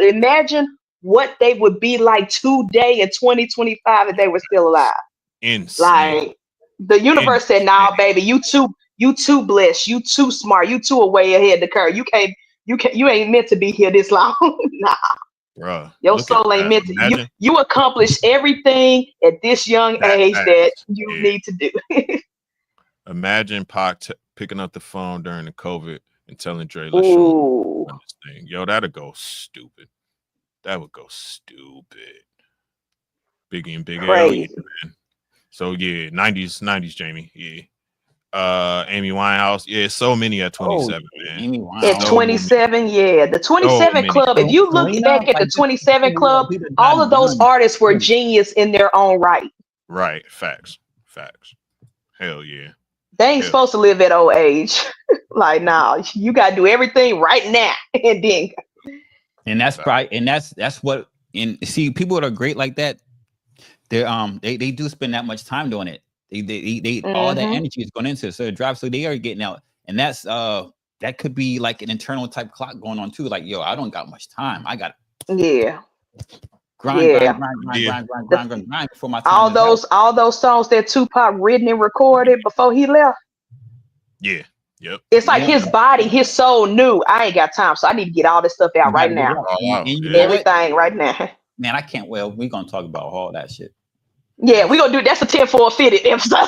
imagine what they would be like today in 2025 if they were still alive. Insane. Like the universe said, "Nah, baby, you too blessed, you too smart, you too way ahead of the curve. You ain't meant to be here this long." Nah, bruh, your soul ain't meant to. You accomplish everything at this young age that you need to do. Imagine Pac picking up the phone during the COVID and telling Dre, "Let's show him this thing." Yo, that'd go stupid. That would go stupid. Biggie and Big L, yeah, man. So yeah, 90s, Jamie, yeah. Amy Winehouse, yeah, so many at 27, man. Amy Winehouse. At 27, yeah, the 27 club. If you look back at the 27 club, all of those artists were genius in their own right. Right, facts. Hell yeah. They ain't supposed to live at old age. Like, nah, you gotta do everything right now, and then. And that's probably, and that's what. And see, people that are great like that, they do spend that much time doing it. They all that energy is going into it, so it drives. So they are getting out, and that's that could be like an internal type clock going on too. Like, yo, I don't got much time. I got grind before my time. All those songs that Tupac written and recorded before he left. Yeah. Yep. It's like his body, his soul knew I ain't got time, so I need to get all this stuff out right now. Everything right now. Man, I can't. Well, we're gonna talk about all that shit. Yeah, we're gonna do that's a tinfoil fitted episode.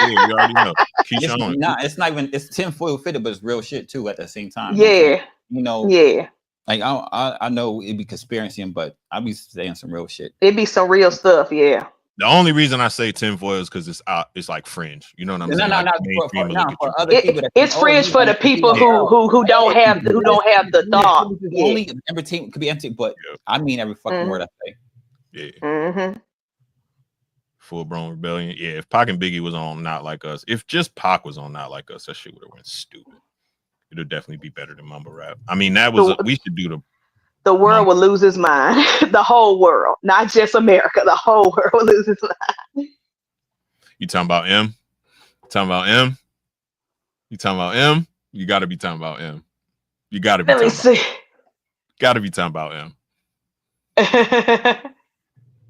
You already know. It's not even, it's tinfoil fitted, but it's real shit too at the same time. Yeah. You know, yeah. Like I know it'd be conspiracy, but I'll be saying some real shit. It'd be some real stuff, yeah. The only reason I say tinfoil is because it's like fringe. You know what I'm saying? It's fringe for the people who don't have the thought. Only entertainment could be empty, but I mean every fucking word I say. Yeah. Full blown rebellion. Yeah, if Pac and Biggie was on Not Like Us, if just Pac was on Not Like Us, that shit would have went stupid. It'll definitely be better than mumble rap. I mean, that was we should do the world would lose its mind. The whole world, not just America. The whole world would lose its mind. You talking about M? Talking about M? You talking about M? You got to be talking about M. You got to be. Got to be talking about M.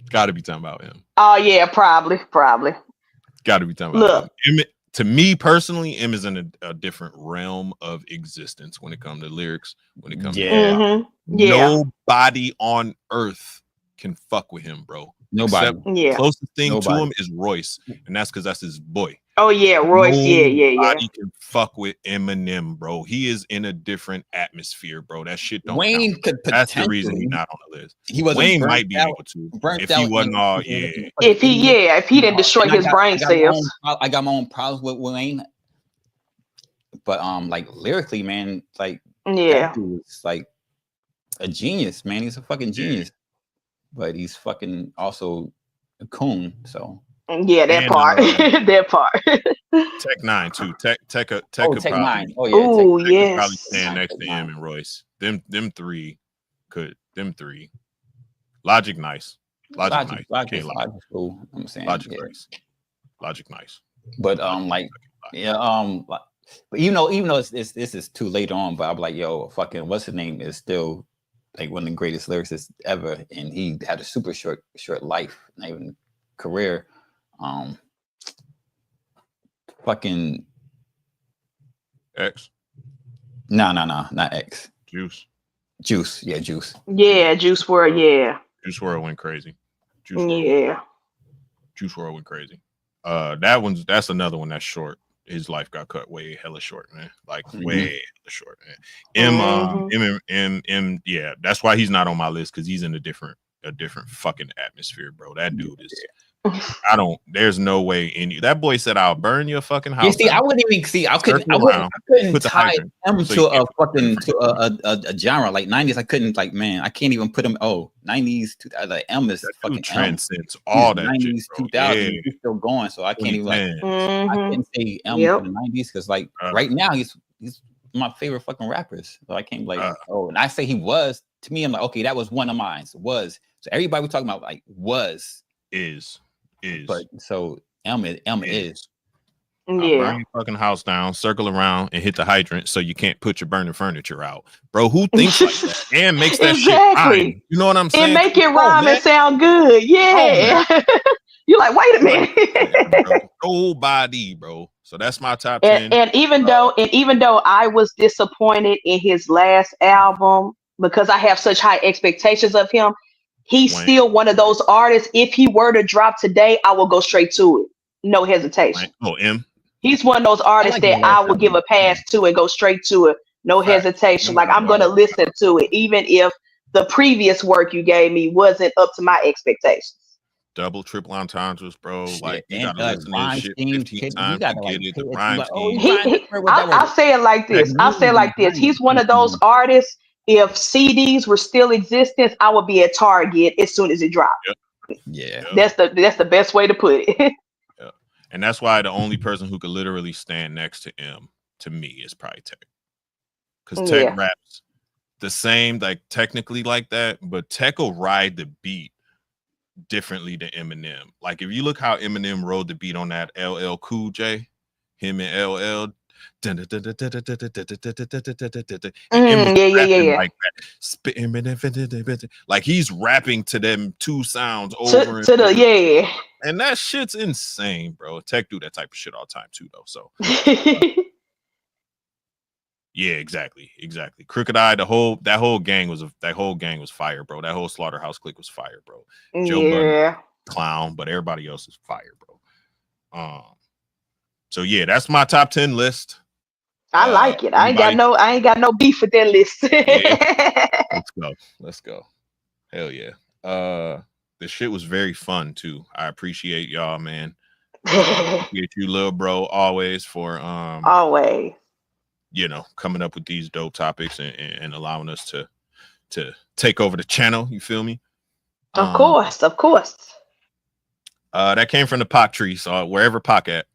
Got to be talking about him. Oh yeah, probably. Got to be talking about him. To me personally, M is in a different realm of existence when it comes to lyrics. When it comes to nobody on earth can fuck with him, bro. Nobody. Closest thing to him is Royce, and that's because that's his boy. Oh yeah, Royce. Nobody can fuck with Eminem, bro. He is in a different atmosphere, bro. That shit don't. Wayne count. could. That's the reason he's not on the list. Wayne might be able to if he wasn't all If he didn't destroy his brain cells. I got my own problems with Wayne, but like lyrically, man, like that dude is like a genius, man. He's a fucking genius, but he's fucking also a coon. So. Yeah, that part. That part. Tech 9 too. Tech Tech could 9. Oh yeah. Tech could probably stand next to him and Royce. Them three could. Them three. Logic nice. Logic cool. I'm saying Logic nice. But But even though this is too late on, but I'm like, yo, fucking what's his name is still like one of the greatest lyricists ever, and he had a super short life, not even career. Fucking X. No, not X. Juice. Yeah, Juice. Yeah, Juice WRLD. Yeah. Juice WRLD went crazy. Juice WRLD went crazy. That's another one that's short. His life got cut way hella short, man. Like way hella short, man. M, yeah, that's why he's not on my list, because he's in a different fucking atmosphere, bro. That dude is there's no way that boy said, I'll burn your fucking house. You see, I wouldn't even see. I couldn't tie him to a fucking a genre like 90s. I couldn't, like, man, I can't even put him. 90s, 2000. Like, M is fucking transcends all that 90s, shit, 2000. He's still going, so I can't even I can't say M for the 90s, because like right now he's my favorite fucking rappers. So I can't like and I say he was, to me, I'm like, okay, that was one of mine. So was, so everybody was talking about like is. But so M is. I'll burn your fucking house down, circle around, and hit the hydrant so you can't put your burning furniture out. Bro, who thinks like that and makes that shit rhyme? You know what I'm saying? And make it rhyme and sound good. Yeah. You're like, wait a minute. Nobody, bro. So that's my top 10. And even though I was disappointed in his last album, because I have such high expectations of him, he's still one of those artists. If he were to drop today, I will go straight to it. No hesitation. M. He's one of those artists that I will give a pass to and go straight to it. No hesitation. Like, I'm going to listen to it, even if the previous work you gave me wasn't up to my expectations. Double, triple entendres, bro. Like, you gotta listen to this shit 15 times to get it. The rhyme scheme. I'll say it like this. He's one of those artists. If CDs were still existence, I would be at Target as soon as it dropped. Yeah, that's the best way to put it. And that's why the only person who could literally stand next to M, to me, is probably Tech. Because Tech raps the same, like, technically like that, but Tech will ride the beat differently than Eminem. Like, if you look how Eminem rode the beat on that LL Cool J, him and LL, like, he's rapping to them two sounds over and that shit's insane, bro. Tech do that type of shit all the time too, though. So yeah, exactly. Crooked Eye, that whole gang was fire, bro. That whole Slaughterhouse clique was fire, bro. Joe Budden, clown, but everybody else is fire, bro. So yeah, that's my top 10 list. I like it. I ain't got no beef with that list. Let's go. Hell yeah. The shit was very fun too. I appreciate y'all, man. Appreciate you, little bro, always for always, coming up with these dope topics and allowing us to take over the channel. You feel me? Of course. That came from the Pac tree. So wherever Pac at,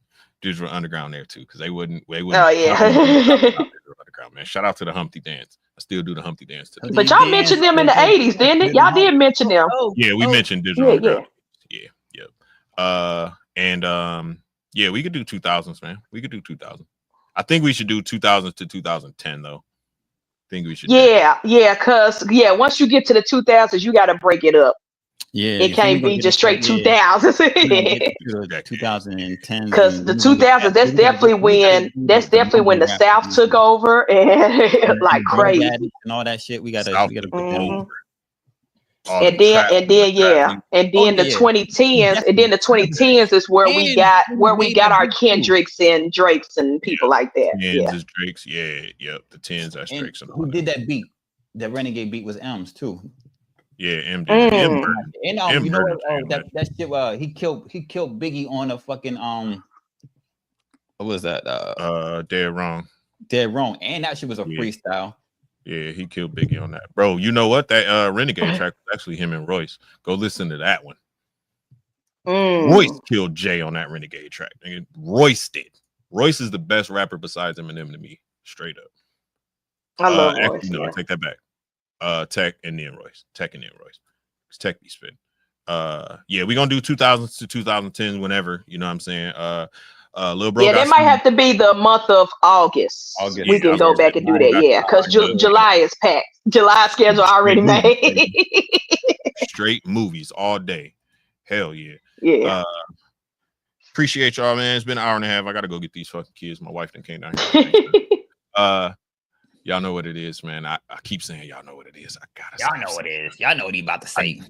dudes were underground there too, because they wouldn't. Oh yeah. Underground, man. Shout out to the Humpty Dance. I still do the Humpty Dance today. But y'all mentioned them in the 80s, didn't it? Y'all did mention them. Yeah, we mentioned Digital Underground. Yeah. We could do 2000s, man. We could do 2000. I think we should do 2000s to 2010 though. I think we should. Because once you get to the 2000s, you got to break it up. Yeah, it can't be just straight 2000s. 2010. Because the 2000s, that's definitely when the South took over and like crazy and all that shit. We gotta put that over. And then the 2010s, and then the 2010s is where we got our Kendricks and Drakes and people like that. Is Drakes, the 10s are Drakes. Who did that beat? That Renegade beat was M's too. Yeah, M did. And you know what? That shit. He killed Biggie on a fucking What was that? Dead Wrong. Dead Wrong, and that shit was a freestyle. Yeah, he killed Biggie on that, bro. You know what? That Renegade track was actually him and Royce. Go listen to that one. Royce killed Jay on that Renegade track. Royce did. Royce is the best rapper besides Eminem to me, straight up. I love Royce. No, I take that back. Tech and then Royce. It's Tech be spitting. We're gonna do 2000s to 2010s whenever, you know what I'm saying. Little bro. Yeah, that might have to be the month of August. We can go back and do that. Yeah, because July is packed. July schedule already made. Straight movies all day. Hell yeah. Yeah. Appreciate y'all, man. It's been an hour and a half. I gotta go get these fucking kids. My wife done came down here. Y'all know what it is, man. I keep saying y'all know what it is. I gotta. Y'all know what it is. Y'all know what he about to say.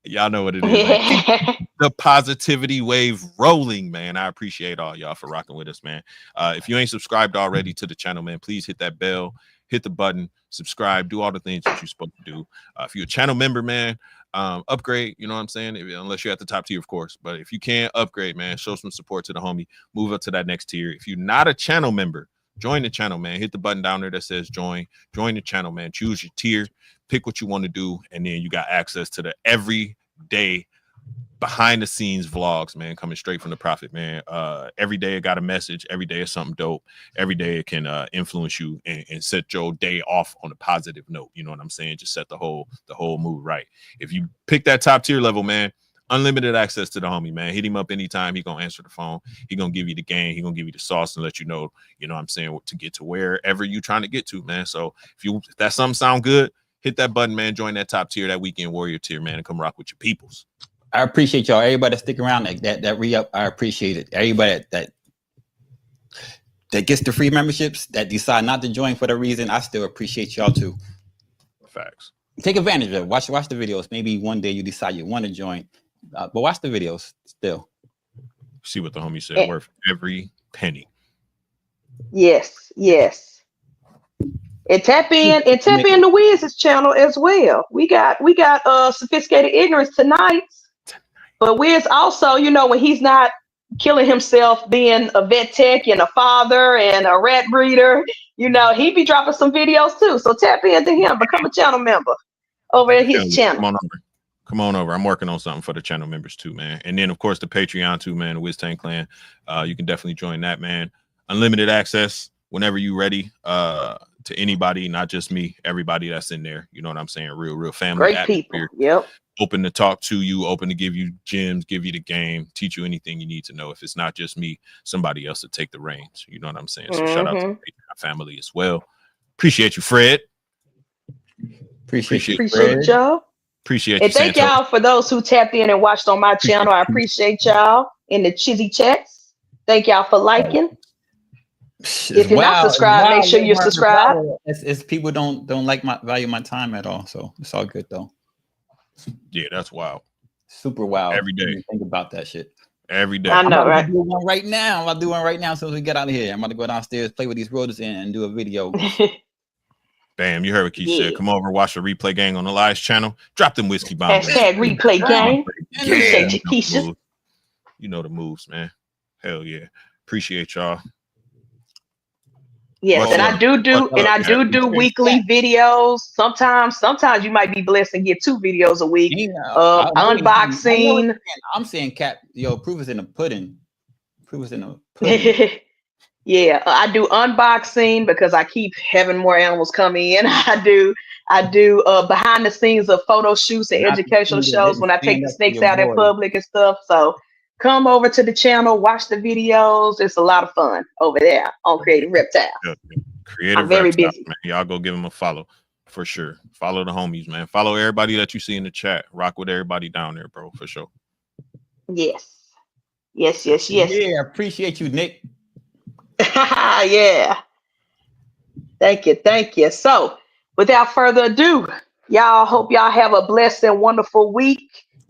Y'all know what it is. The positivity wave rolling, man. I appreciate all y'all for rocking with us, man. If you ain't subscribed already to the channel, man, please hit that bell, hit the button, subscribe, do all the things that you're supposed to do. If you're a channel member, man, upgrade, you know what I'm saying? Unless you're at the top tier, of course. But if you can't upgrade, man, show some support to the homie. Move up to that next tier. If you're not a channel member, join the channel, man. Hit the button down there that says join. Join the channel, man. Choose your tier. Pick what you want to do, and then you got access to the everyday behind the scenes vlogs, man, coming straight from the prophet, man. Every day it got a message. Every day is something dope. Every day it can influence you and set your day off on a positive note. You know what I'm saying? Just set the whole mood right. If you pick that top tier level, man, unlimited access to the homie, man. Hit him up anytime. He gonna answer the phone. He gonna give you the game. He gonna give you the sauce and let you know what I'm saying, to get to wherever you trying to get to, man. So if that something sound good, hit that button, man. Join that top tier, that weekend warrior tier, man, and come rock with your peoples. I appreciate y'all. Everybody that stick around that re-up, I appreciate it. Everybody that gets the free memberships, that decide not to join for the reason, I still appreciate y'all too. Facts. Take advantage of it. Watch the videos. Maybe one day you decide you want to join, but watch the videos still. See what the homie said. Worth every penny. Yes. And tap in the WIS's channel as well. We got Sophisticated Ignorance tonight. But WIS also, when he's not killing himself being a vet tech and a father and a rat breeder, he be dropping some videos too. So tap into him, become a channel member over at his channel. Come on over. I'm working on something for the channel members too, man. And then of course the Patreon too, man, the WIS Tank Clan. You can definitely join that, man. Unlimited access whenever you ready. To anybody, not just me, everybody that's in there. You know what I'm saying? Real family. Great people. Yep. Open to talk to you, open to give you gems, give you the game, teach you anything you need to know. If it's not just me, somebody else to take the reins. You know what I'm saying? So shout out to the family as well. Appreciate you, Fred. Appreciate y'all. Appreciate and you. Thank y'all for those who tapped in and watched on my channel. I appreciate y'all in the chizzy chats. Thank y'all for liking. If you're not subscribed, make sure you're subscribed. It's people don't value my time at all. So it's all good though. Yeah, that's wild. Super wild. Every day. Think about that shit. Every day. I know, right? I'm do one right now. I'll do one right now as soon as we get out of here. I'm about to go downstairs, play with these rotors and do a video. Bam, you heard what Keisha said. Come over, watch the Replay Gang on the Live's channel. Drop them whiskey bombs. Hashtag Replay Gang. Appreciate you, Keisha. You know the moves, man. Hell yeah. Appreciate y'all. Yes, and I do weekly videos. Sometimes you might be blessed and get 2 videos a week. Unboxing. I'm saying, Cap, proof is in the pudding. Proof is in the pudding. Yeah, I do unboxing because I keep having more animals coming in. I do behind the scenes of photo shoots and educational shows when I take the snakes out in public and stuff. So come over to the channel, watch the videos. It's a lot of fun over there on Creative Reptiles. I'm very busy. Man. Y'all go give them a follow for sure. Follow the homies, man. Follow everybody that you see in the chat. Rock with everybody down there, bro, for sure. Yes. Yeah, appreciate you, Nick. Yeah. Thank you. So without further ado, y'all, hope y'all have a blessed and wonderful week.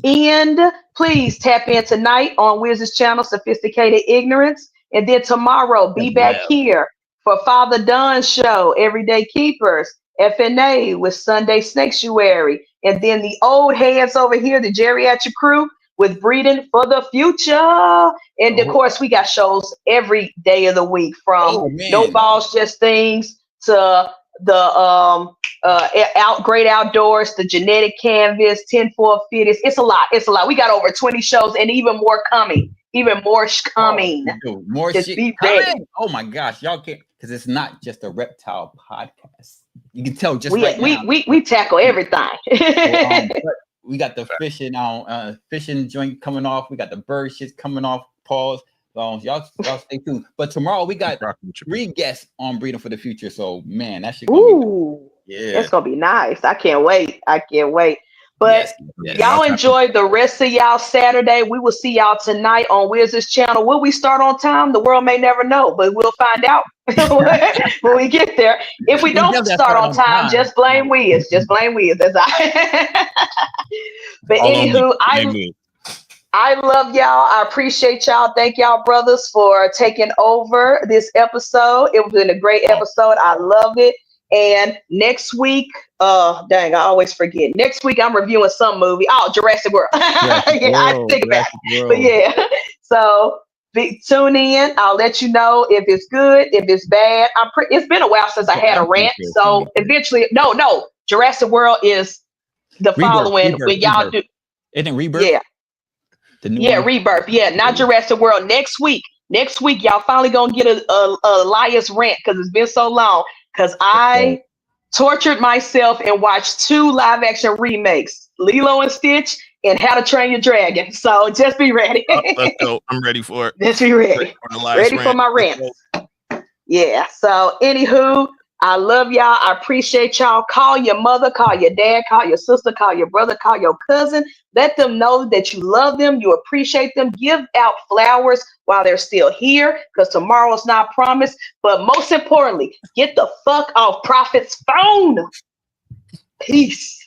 And please tap in tonight on WIS's channel, Sophisticated Ignorance. And then tomorrow, be back here for Father Dunn's show, Everyday Keepers, FNA with Sunday Sanctuary. And then the old heads over here, the geriatric crew with Breeding for the Future. And of course, we got shows every day of the week from No Balls, Just Things to the Great Outdoors, the Genetic Canvas, 10 for Fittest. It's a lot. We got over 20 shows and even more coming. More just shit coming. Oh my gosh, y'all can't, because it's not just a reptile podcast. You can tell just we tackle everything. We got the fishing joint coming off. We got the bird shit coming off. Pause. Y'all stay tuned. But tomorrow we got 3 guests on Breeding for the Future. So man, that shit gonna be it's gonna be nice. I can't wait. But y'all enjoy the rest of y'all Saturday. We will see y'all tonight on WIS's channel. Will we start on time? The world may never know, but we'll find out when we get there. If we don't start on time, just blame WIS. Just blame WIS. That's all. But anywho, I love y'all. I appreciate y'all. Thank y'all, brothers, for taking over this episode. It was been a great episode. I love it. And next week, dang, I always forget. Next week, I'm reviewing some movie. Oh, Jurassic World. I think about it. But yeah, so tune in. I'll let you know if it's good, if it's bad. It's been a while since I had a rant. So eventually, no, Jurassic World is the following when y'all do. Isn't it Rebirth? Yeah. The new one? Rebirth. Yeah, not Jurassic World. Next week, y'all finally gonna get a Elias rant because it's been so long. Because I tortured myself and watched 2 live action remakes, Lilo and Stitch and How to Train Your Dragon. So just be ready. Let's go. I'm ready for it. Just be ready. Ready for my rant. Yeah. So anywho, I love y'all. I appreciate y'all. Call your mother, call your dad, call your sister, call your brother, call your cousin. Let them know that you love them, you appreciate them. Give out flowers while they're still here, because tomorrow's not promised. But most importantly, get the fuck off Prophet's phone. Peace.